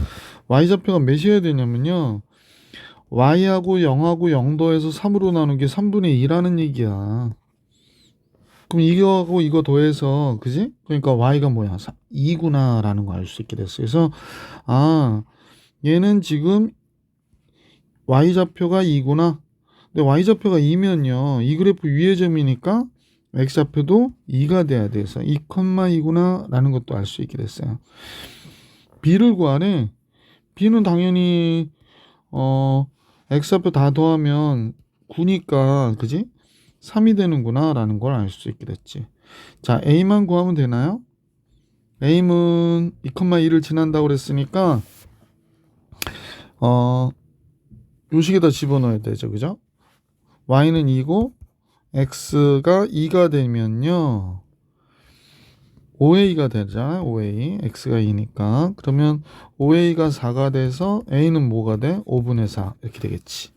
y좌표가 몇이어야 되냐면요. y하고 0하고 0 더해서 3으로 나눈 게 3분의 2라는 얘기야. 그럼 이거하고 이거 더해서, 그지? 그러니까 y가 뭐야? 2구나 라는 거 알 수 있게 됐어. 그래서 아, 얘는 지금 y좌표가 2구나. 근데 y좌표가 2면요. 이 그래프 위의 점이니까 x좌표도 2가 돼야 돼서 2,2구나 라는 것도 알 수 있게 됐어요. b를 구하래. b는 당연히 x좌표 다 더하면 9니까 그지? 3이 되는구나 라는 걸 알 수 있게 됐지. 자, a만 구하면 되나요? a는 2,2를 지난다고 그랬으니까 요 식에다 집어넣어야 되죠. 그죠? y는 2고 x가 2가 되면요 5a가 되잖아요. 5a x가 2니까 그러면 5a가 4가 돼서 a는 뭐가 돼? 5분의 4 이렇게 되겠지.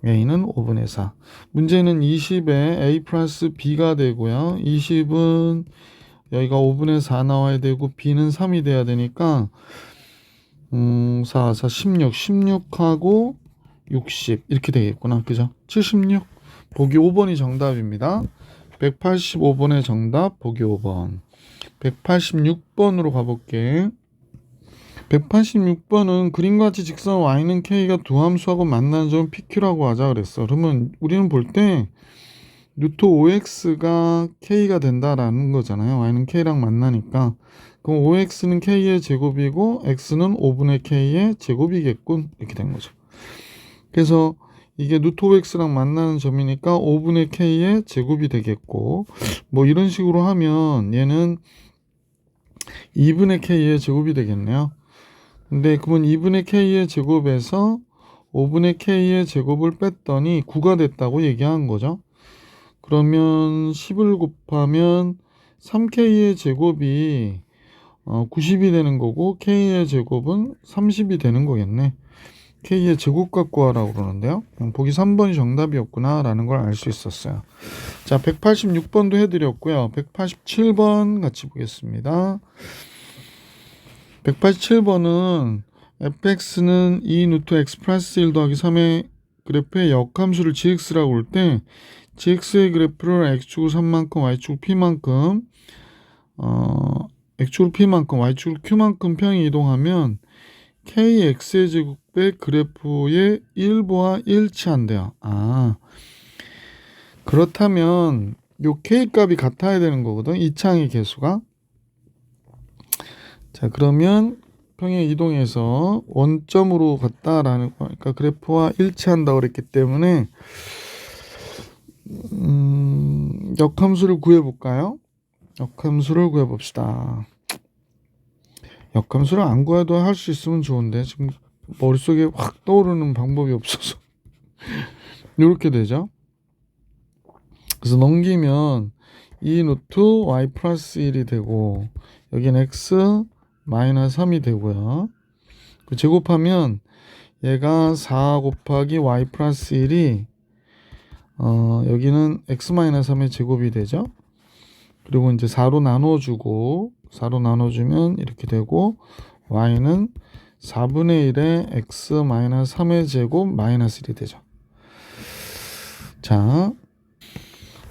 a는 5분의 4. 문제는 20에 a 플러스 b가 되고요. 20은 여기가 5분의 4 나와야 되고 b는 3이 돼야 되니까 4, 4, 16, 16하고 60 이렇게 되겠구나. 그죠? 76. 보기 5번이 정답입니다. 185번의 정답 보기 5번. 186번으로 가볼게. 186번은 그림과 같이 직선 y는 k가 두 함수하고 만나는 점 pq라고 하자 그랬어. 그러면 우리는 볼 때 루트 5x가 k가 된다라는 거잖아요. y는 k랑 만나니까. 그럼 5x는 k의 제곱이고 x는 5분의 k의 제곱이겠군. 이렇게 된 거죠. 그래서 이게 루트 5x랑 만나는 점이니까 5분의 k의 제곱이 되겠고 뭐 이런 식으로 하면 얘는 2분의 k의 제곱이 되겠네요. 근데 그러면 2분의 k의 제곱에서 5분의 k의 제곱을 뺐더니 9가 됐다고 얘기한 거죠. 그러면 10을 곱하면 3k의 제곱이 90이 되는 거고 k의 제곱은 30이 되는 거겠네. k의 제곱 갖고 하라고 그러는데요. 보기 3번이 정답이었구나 라는 걸 알 수 있었어요. 자, 186번도 해드렸고요. 187번 같이 보겠습니다. 187번은 fx는 2 루트 x 플러스 1 더하기 3의 그래프의 역함수를 gx라고 할 때 gx의 그래프를 x축으로 3만큼 y축으로 p만큼 x축으로 p만큼 y축으로 q만큼 평이 이동하면 kx의 제곱의 그래프의 일부와 일치한대요. 아, 그렇다면 요 k 값이 같아야 되는 거거든. 이창의 개수가. 자, 그러면 평행 이동해서 원점으로 갔다라는 거니까 그래프와 일치한다고 그랬기 때문에 역함수를 구해볼까요? 역함수를 구해봅시다. 역함수를 안 구해도 할 수 있으면 좋은데 지금 머릿속에 확 떠오르는 방법이 없어서 이렇게 되죠. 그래서 넘기면 2 루트 y 플러스 1이 되고 여기는 x 마이너스 3이 되고요. 그 제곱하면 얘가 4 곱하기 y 플러스 1이 여기는 x 마이너스 3의 제곱이 되죠. 그리고 이제 4로 나눠주고 4로 나눠주면 이렇게 되고 y는 4분의 1의 x 마이너스 3의 제곱 마이너스 1이 되죠. 자,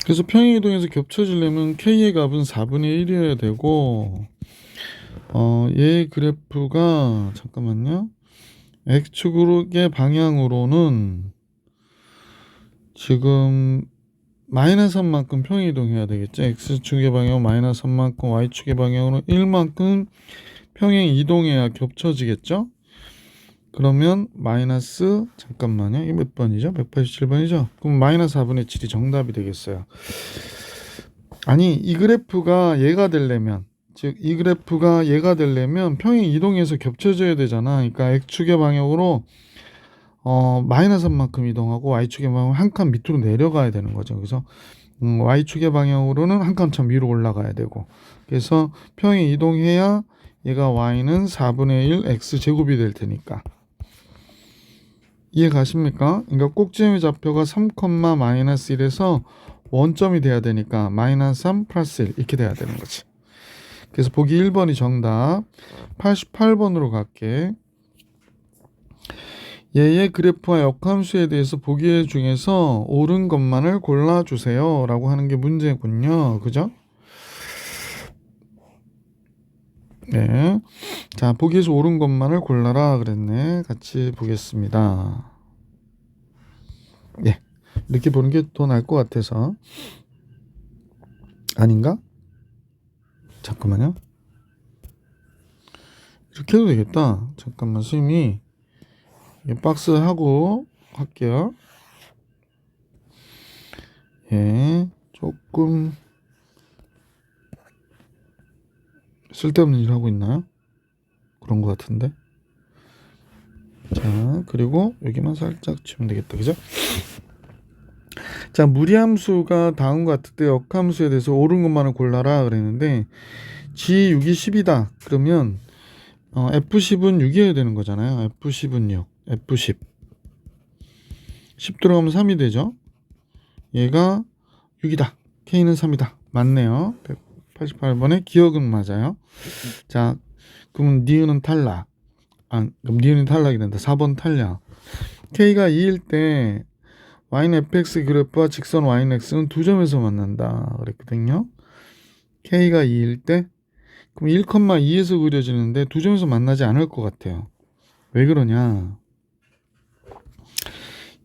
그래서 평행이동에서 겹쳐지려면 k의 값은 4분의 1이어야 되고 얘 그래프가 잠깐만요. x축의 방향으로는 지금 마이너스 3만큼 평행이동해야 되겠죠. x축의 방향은 마이너스 3만큼 y축의 방향으로 1만큼 평행 이동해야 겹쳐지겠죠. 그러면 마이너스 잠깐만요. 이게 몇 번이죠? 187번이죠? 그럼 마이너스 4분의 7이 정답이 되겠어요. 아니 이 그래프가 얘가 되려면 즉 이 그래프가 얘가 되려면 평행 이동해서 겹쳐져야 되잖아. 그러니까 X축의 방향으로 마이너스 3만큼 이동하고 Y축의 방향으로 한 칸 밑으로 내려가야 되는 거죠. 그래서 Y축의 방향으로는 한 칸 참 위로 올라가야 되고, 그래서 평행 이동해야 얘가 Y는 4분의 1 X제곱이 될 테니까. 이해 가십니까? 그러니까 꼭지점의 좌표가 3, 마이너스 1에서 원점이 돼야 되니까 마이너스 3 플러스 1 이렇게 돼야 되는 거지. 그래서 보기 1번이 정답. 88번으로 갈게. 얘의 그래프와 역함수에 대해서 보기 중에서 옳은 것만을 골라주세요 라고 하는 게 문제군요. 그죠? 네. 자, 보기에서 옳은 것만을 골라라 그랬네. 같이 보겠습니다. 예. 이렇게 보는 게 더 나을 것 같아서. 아닌가? 잠깐만요. 이렇게 해도 되겠다. 잠깐만, 선생님이 박스 하고 할게요. 예. 조금 쓸데없는 일 하고 있나요? 그런 것 같은데. 자, 그리고 여기만 살짝 치면 되겠다. 그죠? 자, 무리함수가 다음과 같을 때 역함수에 대해서 옳은 것만을 골라라 그랬는데 G6이 10이다. 그러면 F10은 6이어야 되는 거잖아요. F10은 6. F10. 10 들어가면 3이 되죠. 얘가 6이다. K는 3이다. 맞네요. 188번에 기억은 맞아요. 자, 그러면 니은은 탈락. 그럼 니은이 탈락이 된다. 4번 탈락. K가 2일 때 Y는 fx 그래프와 직선 Y는 x는 두 점에서 만난다 그랬거든요. K가 2일 때 그럼 1,2에서 그려지는데 두 점에서 만나지 않을 것 같아요. 왜 그러냐?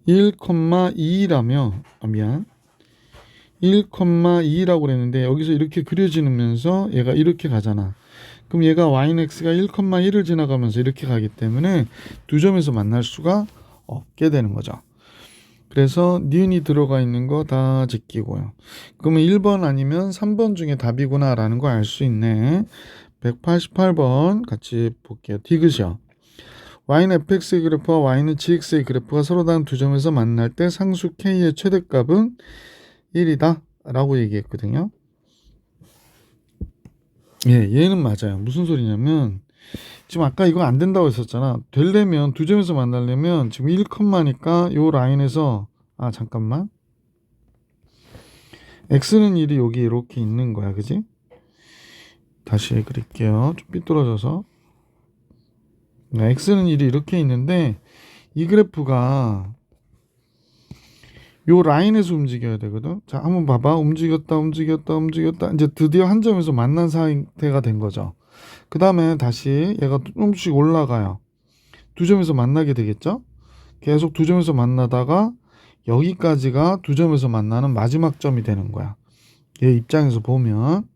1,2라며 미안 1,2라고 그랬는데 여기서 이렇게 그려지면서 얘가 이렇게 가잖아. 그럼 얘가 Y는 x가 1,1을 지나가면서 이렇게 가기 때문에 두 점에서 만날 수가 없게 되는 거죠. 그래서 니은이 들어가 있는 거 다 제끼고요. 그러면 1번 아니면 3번 중에 답이구나 라는 거 알 수 있네. 188번 같이 볼게요. 디귿이요. Y는 fx의 그래프와 Y는 gx의 그래프가 서로 다른 두 점에서 만날 때 상수 k의 최대값은 1이다 라고 얘기했거든요. 예, 얘는 맞아요. 무슨 소리냐면 지금 아까 이거 안 된다고 했었잖아. 되려면 두 점에서 만나려면 지금 1,니까 요 라인에서 잠깐만. x는 1이 여기 이렇게 있는 거야. 그지? 다시 그릴게요. 좀 삐뚤어져서. x는 1이 이렇게 있는데 이 그래프가 요 라인에서 움직여야 되거든. 자, 한번 봐봐. 움직였다. 이제 드디어 한 점에서 만난 상태가 된 거죠. 그 다음에 다시 얘가 조금씩 올라가요. 두 점에서 만나게 되겠죠? 계속 두 점에서 만나다가 여기까지가 두 점에서 만나는 마지막 점이 되는 거야. 얘 입장에서 보면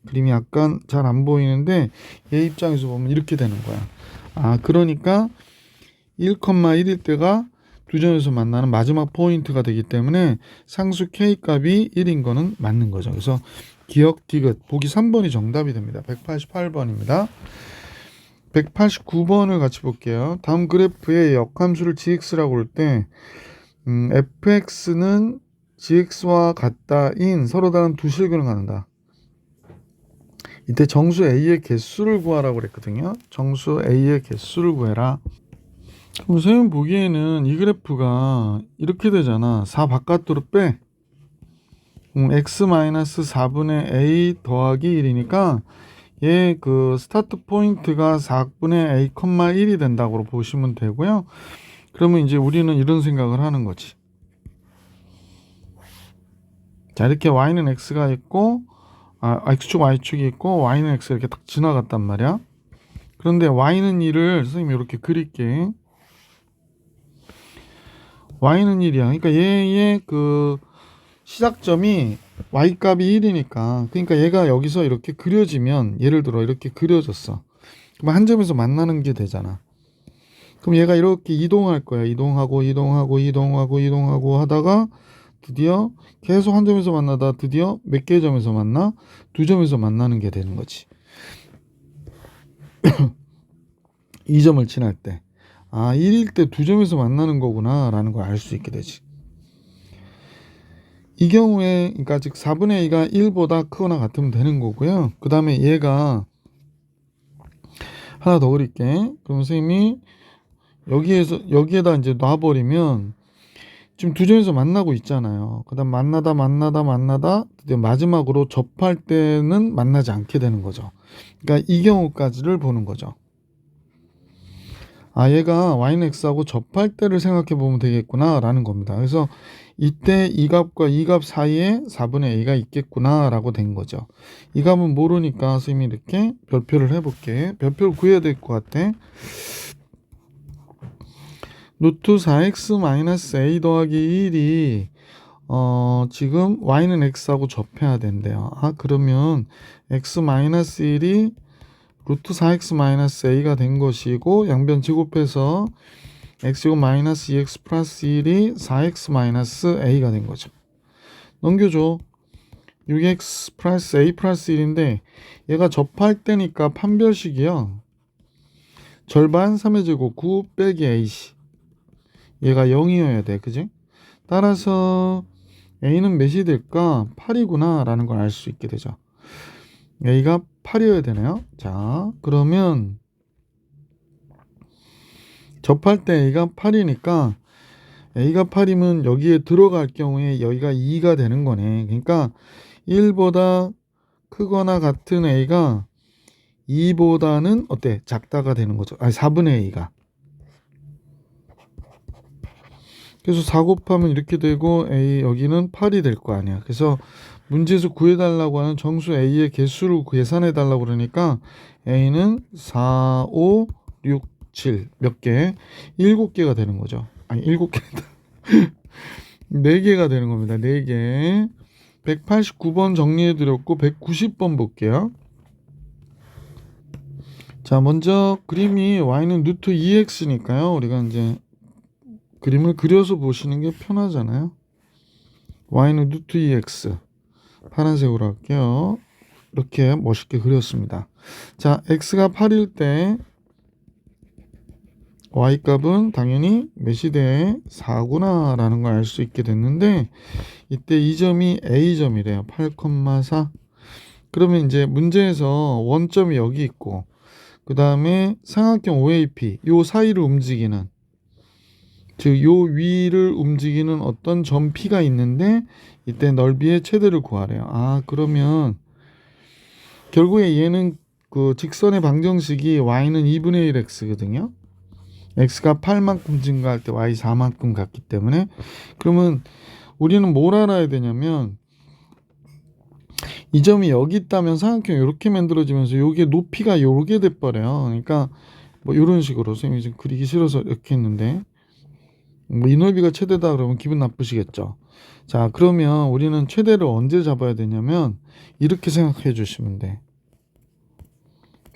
그림이 약간 잘 안 보이는데 얘 입장에서 보면 이렇게 되는 거야. 그러니까 1,1일 때가 두 점에서 만나는 마지막 포인트가 되기 때문에 상수 K 값이 1인 거는 맞는 거죠. 그래서 기억 디귿 보기 3번이 정답이 됩니다. 188번입니다. 189번을 같이 볼게요. 다음 그래프의 역함수를 gx라고 할 때 fx는 gx와 같다인 서로 다른 두 실근을 갖는다. 이때 정수 a의 개수를 구하라고 그랬거든요. 정수 a의 개수를 구해라. 그럼 선생님 보기에는 이 그래프가 이렇게 되잖아. 4 바깥으로 빼. x-4분의 a 더하기 1이니까 얘 그 스타트 포인트가 4분의 a, 1이 된다고 보시면 되고요. 그러면 이제 우리는 이런 생각을 하는 거지. 자, 이렇게 y는 x가 있고 x축 y축이 있고 y는 x가 이렇게 딱 지나갔단 말이야. 그런데 y는 1을 선생님이 이렇게 그릴게. y는 1이야. 그러니까 얘의 그 시작점이 y값이 1이니까 그러니까 얘가 여기서 이렇게 그려지면 예를 들어 이렇게 그려졌어. 그럼 한 점에서 만나는 게 되잖아. 그럼 얘가 이렇게 이동할 거야. 이동하고 하다가 드디어 계속 한 점에서 만나다 드디어 몇 개의 점에서 만나? 두 점에서 만나는 게 되는 거지. 이 점을 지날 때. 아, 1일 때 두 점에서 만나는 거구나 라는 걸 알 수 있게 되지. 이 경우에 그러니까 즉 4분의 A가 1보다 크거나 같으면 되는 거고요. 그 다음에 얘가 하나 더 그릴게. 그럼 선생님이 여기에다 이제 놔버리면 지금 두 점에서 만나고 있잖아요. 그 다음 만나다 드디어 마지막으로 접할 때는 만나지 않게 되는 거죠. 그러니까 이 경우까지를 보는 거죠. 아, 얘가 y는 x하고 접할 때를 생각해 보면 되겠구나 라는 겁니다. 그래서 이때 이 값과 이 값 사이에 4분의 a가 있겠구나 라고 된 거죠. 이 값은 모르니까 선생님이 이렇게 별표를 해볼게. 별표를 구해야 될 것 같아. 루트 4x-a 더하기 1이 지금 y는 x하고 접해야 된대요. 아, 그러면 x-1이 루트 4x-a가 된 것이고 양변 제곱해서 x제곱 마이너스 2x 플러스 1이 4x-a가 된 거죠. 넘겨줘. 6x 플러스 a 플러스 1인데 얘가 접할 때니까 판별식이요. 절반 3의 제곱 9 빼기 a씨. 얘가 0이어야 돼. 그지? 따라서 a는 몇이 될까? 8이구나 라는 걸 알 수 있게 되죠. a가 8이어야 되네요. 자, 그러면 접할 때 a가 8이니까 a가 8이면 여기에 들어갈 경우에 여기가 2가 되는 거네. 그러니까 1보다 크거나 같은 a가 2보다는 어때? 작다가 되는 거죠. 아니 4분의 a가. 그래서 4 곱하면 이렇게 되고 a 여기는 8이 될 거 아니야. 그래서 문제에서 구해달라고 하는 정수 a의 개수를 계산해 달라고 그러니까 a는 4, 5, 6, 7 몇 개? 7개가 되는 거죠. 아니 7개 4개가 되는 겁니다. 4개. 189번 정리해 드렸고 190번 볼게요. 자, 먼저 그림이 y는 루트 2x니까요. 우리가 이제 그림을 그려서 보시는 게 편하잖아요. y는 루트 2x 파란색으로 할게요. 이렇게 멋있게 그렸습니다. 자, x가 8일 때 y값은 당연히 몇이 돼? 4구나 라는 걸 알 수 있게 됐는데 이때 이 점이 a점이래요. 8,4. 그러면 이제 문제에서 원점이 여기 있고 그 다음에 삼각형 OAP 요 사이를 움직이는 즉 요 위를 움직이는 어떤 점 P가 있는데 이때 넓이의 최대를 구하래요. 아, 그러면 결국에 얘는 그 직선의 방정식이 y는 2분의 1 x거든요. x가 8만큼 증가할 때 y 4만큼 같기 때문에 그러면 우리는 뭘 알아야 되냐면 이 점이 여기 있다면 삼각형이 이렇게 만들어지면서 요게 높이가 요렇게 돼버려요. 그러니까 뭐 이런 식으로 선생님이 지금 그리기 싫어서 이렇게 했는데 뭐 이 넓이가 최대다 그러면 기분 나쁘시겠죠. 자, 그러면 우리는 최대를 언제 잡아야 되냐면 이렇게 생각해 주시면 돼.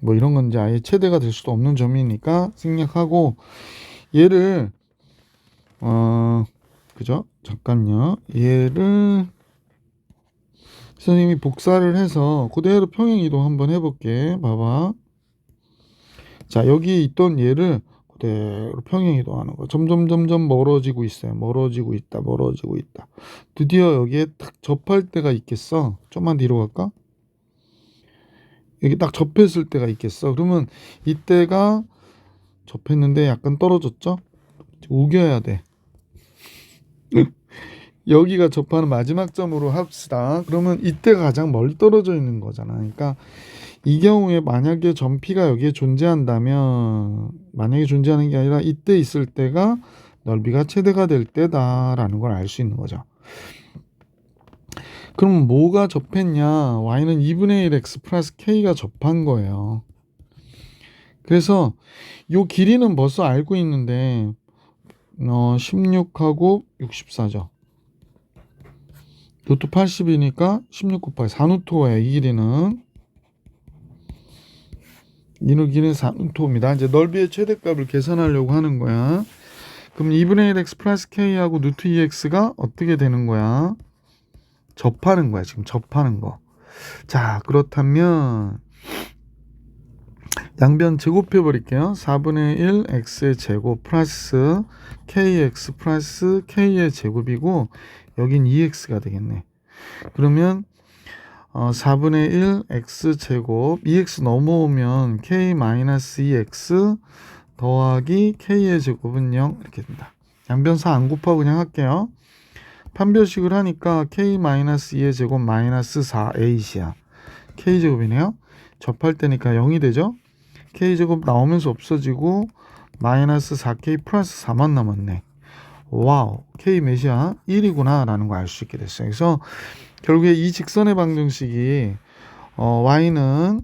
뭐 이런 건 이제 아예 최대가 될 수도 없는 점이니까 생략하고 얘를 그죠? 잠깐요. 얘를 선생님이 복사를 해서 그대로 평행 이동 한번 해볼게. 봐봐. 자, 여기 있던 얘를 그대로 평행 이동하는 거. 점점 멀어지고 있어요. 멀어지고 있다. 드디어 여기에 딱 접할 때가 있겠어. 좀만 뒤로 갈까? 여기 딱 접했을 때가 있겠어. 그러면 이때가 접했는데 약간 떨어졌죠? 우겨야 돼. 여기가 접하는 마지막 점으로 합시다. 그러면 이때가 가장 멀리 떨어져 있는 거잖아. 그러니까 이 경우에 만약에 점 P가 여기에 존재한다면 만약에 존재하는 게 아니라 이때 있을 때가 넓이가 최대가 될 때다라는 걸 알 수 있는 거죠. 그럼 뭐가 접했냐? y는 2분의 1 x 플러스 k가 접한 거예요. 그래서 요 길이는 벌써 알고 있는데 16하고 64죠. 루트 80이니까 16 곱하기 4루트 5야. 이 길이는 이누기는 4루트입니다. 이제 넓이의 최대값을 계산하려고 하는 거야. 그럼 2분의 1x 플러스 k하고 루트 2x가 어떻게 되는 거야? 접하는 거야. 지금 접하는 거. 자, 그렇다면 양변 제곱해 버릴게요. 4분의 1 x의 제곱 플러스 kx 플러스 k의 제곱이고 여긴 2x가 되겠네. 그러면 4분의 1 x 제곱 2x 넘어오면 k-2x 더하기 k의 제곱은 0 이렇게 된다. 양변사 안 곱하고 그냥 할게요. 판별식을 하니까 k-2의 제곱 마이너스 4a이야. k제곱이네요. 접할 때니까 0이 되죠. k제곱 나오면서 없어지고 마이너스 4k 플러스 4만 남았네. 와우, k 몇이야? 1이구나 라는 거 알 수 있게 됐어요. 그래서 결국에 이 직선의 방정식이 y는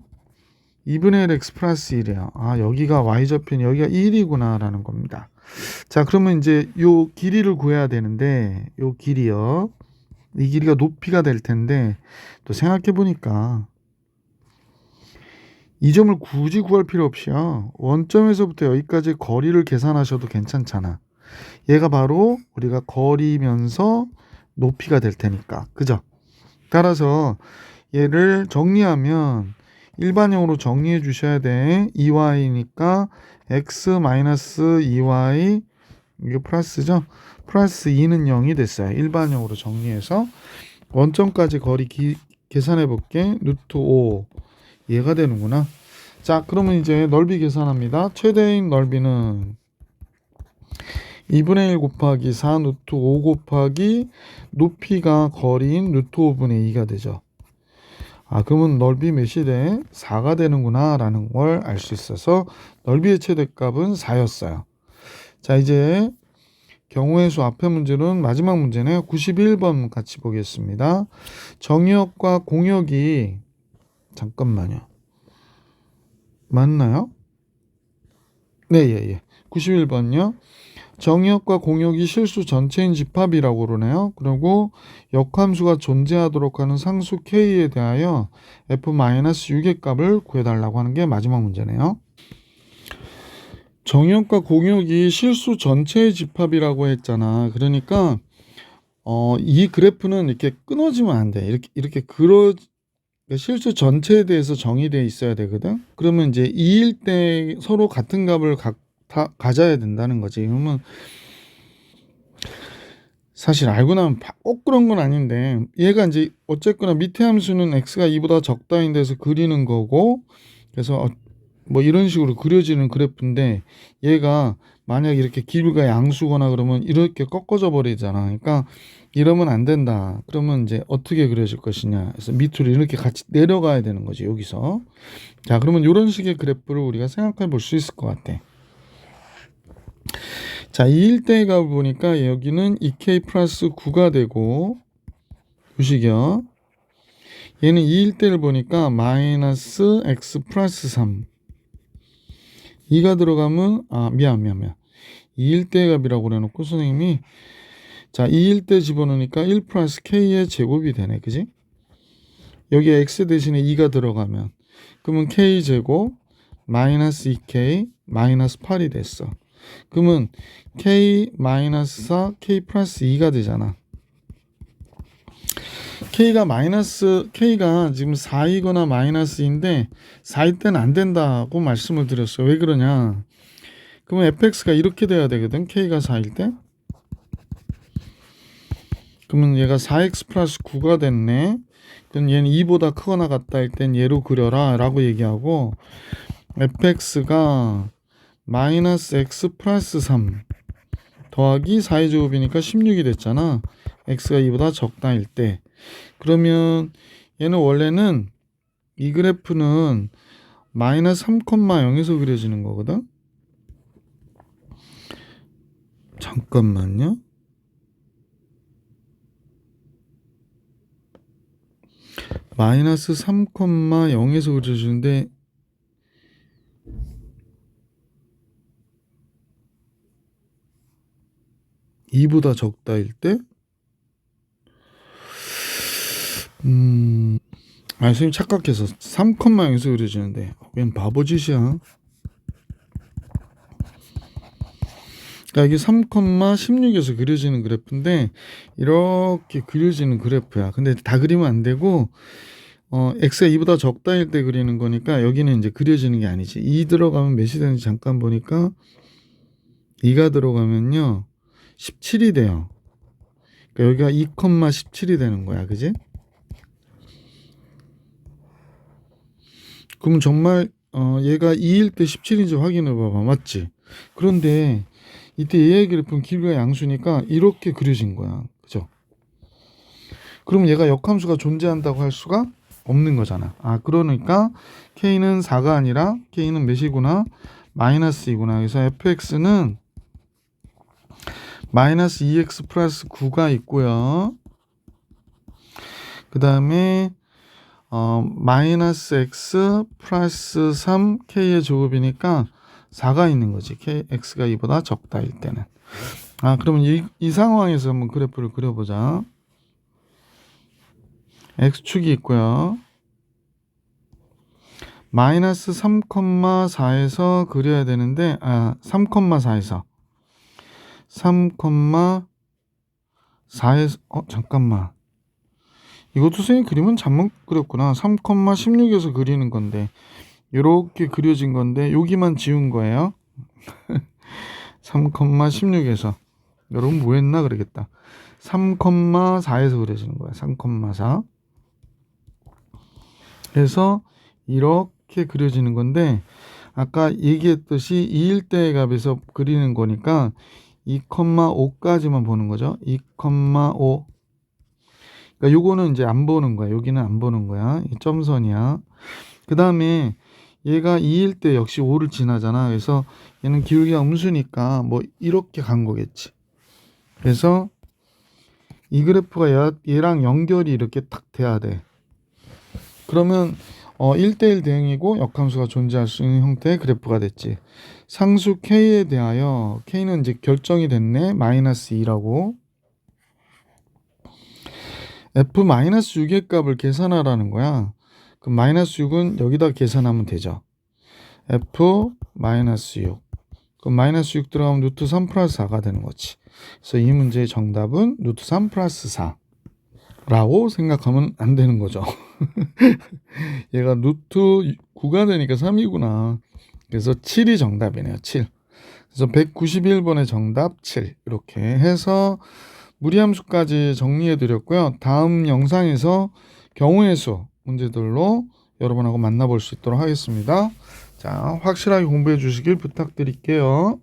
2분의 1 x 플러스 1이야. 아, 여기가 y좌표는 여기가 1이구나 라는 겁니다. 자, 그러면 이제 요 길이를 구해야 되는데 요 길이요. 이 길이가 높이가 될 텐데 또 생각해 보니까 이 점을 굳이 구할 필요 없이요. 원점에서부터 여기까지 거리를 계산하셔도 괜찮잖아. 얘가 바로 우리가 거리면서 높이가 될 테니까. 그죠? 따라서 얘를 정리하면 일반형으로 정리해 주셔야 돼. 2y니까 x-2y 이게 플러스죠? 플러스 2는 0이 됐어요. 일반형으로 정리해서 원점까지 거리 계산해 볼게. 루트 5 얘가 되는구나. 자, 그러면 이제 넓이 계산합니다. 최대인 넓이는 2분의 1 곱하기 4 루트 5 곱하기 높이가 거리인 루트 5분의 2가 되죠. 아, 그러면 넓이 몇이 돼? 4가 되는구나 라는 걸 알 수 있어서 넓이의 최대값은 4였어요. 자, 이제 경우의 수 앞에 문제는 마지막 문제네요. 91번 같이 보겠습니다. 정역과 공역이 잠깐만요. 맞나요? 네, 예. 91번요. 정역과 공역이 실수 전체인 집합이라고 그러네요. 그리고 역함수가 존재하도록 하는 상수 k에 대하여 f-6의 값을 구해달라고 하는 게 마지막 문제네요. 정역과 공역이 실수 전체의 집합이라고 했잖아. 그러니까 이 그래프는 이렇게 끊어지면 안 돼. 이렇게 실수 전체에 대해서 정의되어 있어야 되거든. 그러면 이제 2일 때 서로 같은 값을 가져야 된다는 거지. 그러면 사실 알고 나면 꼭 그런 건 아닌데 얘가 이제 어쨌거나 밑에 함수는 x가 2보다 적다인 데서 그리는 거고 그래서 뭐 이런 식으로 그려지는 그래프인데 얘가 만약 이렇게 길이가 양수거나 그러면 이렇게 꺾어져 버리잖아. 그러니까 이러면 안 된다. 그러면 이제 어떻게 그려질 것이냐. 그래서 밑으로 이렇게 같이 내려가야 되는 거지, 여기서. 자, 그러면 이런 식의 그래프를 우리가 생각해 볼 수 있을 것 같아. 자, 2일 값을 보니까 여기는 2k 플러스 9가 되고 요식이요. 얘는 2일 보니까 마이너스 x 플러스 3 2가 들어가면 미안 2일 값이라고 그래놓고 선생님이 자 2일 집어넣으니까 1 플러스 k의 제곱이 되네. 그지? 여기에 x 대신에 2가 들어가면 그러면 k 제곱 마이너스 2k 마이너스 8이 됐어. 그러면 k 마이너스 4 k 플러스 2가 되잖아. K가 지금 4이거나 마이너스인데 4일 때는 안 된다고 말씀을 드렸어요. 왜 그러냐? 그러면 fx가 이렇게 돼야 되거든. K가 4일 때. 그러면 얘가 4x 플러스 9가 됐네. 그럼 얘는 2보다 크거나 같다 할 땐 얘로 그려라 라고 얘기하고 fx가 마이너스 x 플러스 3 더하기 4의 제곱이니까 16이 됐잖아. x가 2보다 적다일 때. 그러면 얘는 원래는 이 그래프는 마이너스 3,0에서 그려지는 거거든. 잠깐만요. 마이너스 3,0에서 그려지는데 (2보다) 적다일 때 아, 선생님 착각해서 3,0에서 그려지는데 웬 바보짓이야. 그러니까 이게 3,16에서 그려지는 그래프인데 이렇게 그려지는 그래프야. 근데 다 그리면 안 되고 x가 2보다 적다일 때 그리는 거니까 여기는 이제 그려지는 게 아니지. 2 들어가면 몇이 되는지 잠깐 보니까 2가 들어가면요 17이 돼요. 그러니까 여기가 2,17이 되는 거야. 그지? 그럼 정말 얘가 2일 때 17인지 확인해 봐봐. 맞지? 그런데 이때 얘의 그래프는 길이가 양수니까 이렇게 그려진 거야. 그죠? 그럼 얘가 역함수가 존재한다고 할 수가 없는 거잖아. 아, 그러니까 k는 4가 아니라 k는 몇이구나? -2구나. 그래서 fx는 -2x 플러스 9가 있고요. 그 다음에 -x 플러스 3 k의 제곱이니까 4가 있는 거지. x가 2보다 적다일 때는. 아, 그러면 이 상황에서 한번 그래프를 그려보자. x축이 있고요. -3,4에서 그려야 되는데 3,4에서 3,4에서 잠깐만. 이것도 선생님 그림은 잘못 그렸구나. 3,16에서 그리는 건데 이렇게 그려진 건데 여기만 지운 거예요. 3,16에서 여러분 뭐 했나 그러겠다. 3,4에서 그려지는 거야. 3,4 그래서 이렇게 그려지는 건데 아까 얘기했듯이 2일대 값에서 그리는 거니까 2,5까지만 보는 거죠. 2,5 그러니까 요거는 이제 안 보는 거야. 여기는 안 보는 거야. 이 점선이야. 그 다음에 얘가 2일 때 역시 5를 지나잖아. 그래서 얘는 기울기가 음수니까 뭐 이렇게 간 거겠지. 그래서 이 그래프가 얘랑 연결이 이렇게 딱 돼야 돼. 그러면 1대1 대응이고 역함수가 존재할 수 있는 형태의 그래프가 됐지. 상수 k에 대하여 k는 이제 결정이 됐네. -2라고. f-6의 값을 계산하라는 거야. 그럼 -6은 여기다 계산하면 되죠. f-6 그럼 -6 들어가면 루트 3 플러스 4가 되는 거지. 그래서 이 문제의 정답은 루트 3 플러스 4 라고 생각하면 안 되는 거죠. 얘가 루트 9가 되니까 3이구나. 그래서 7이 정답이네요. 7. 그래서 191번의 정답 7. 이렇게 해서 무리함수까지 정리해 드렸고요. 다음 영상에서 경우의 수 문제들로 여러분하고 만나볼 수 있도록 하겠습니다. 자, 확실하게 공부해 주시길 부탁드릴게요.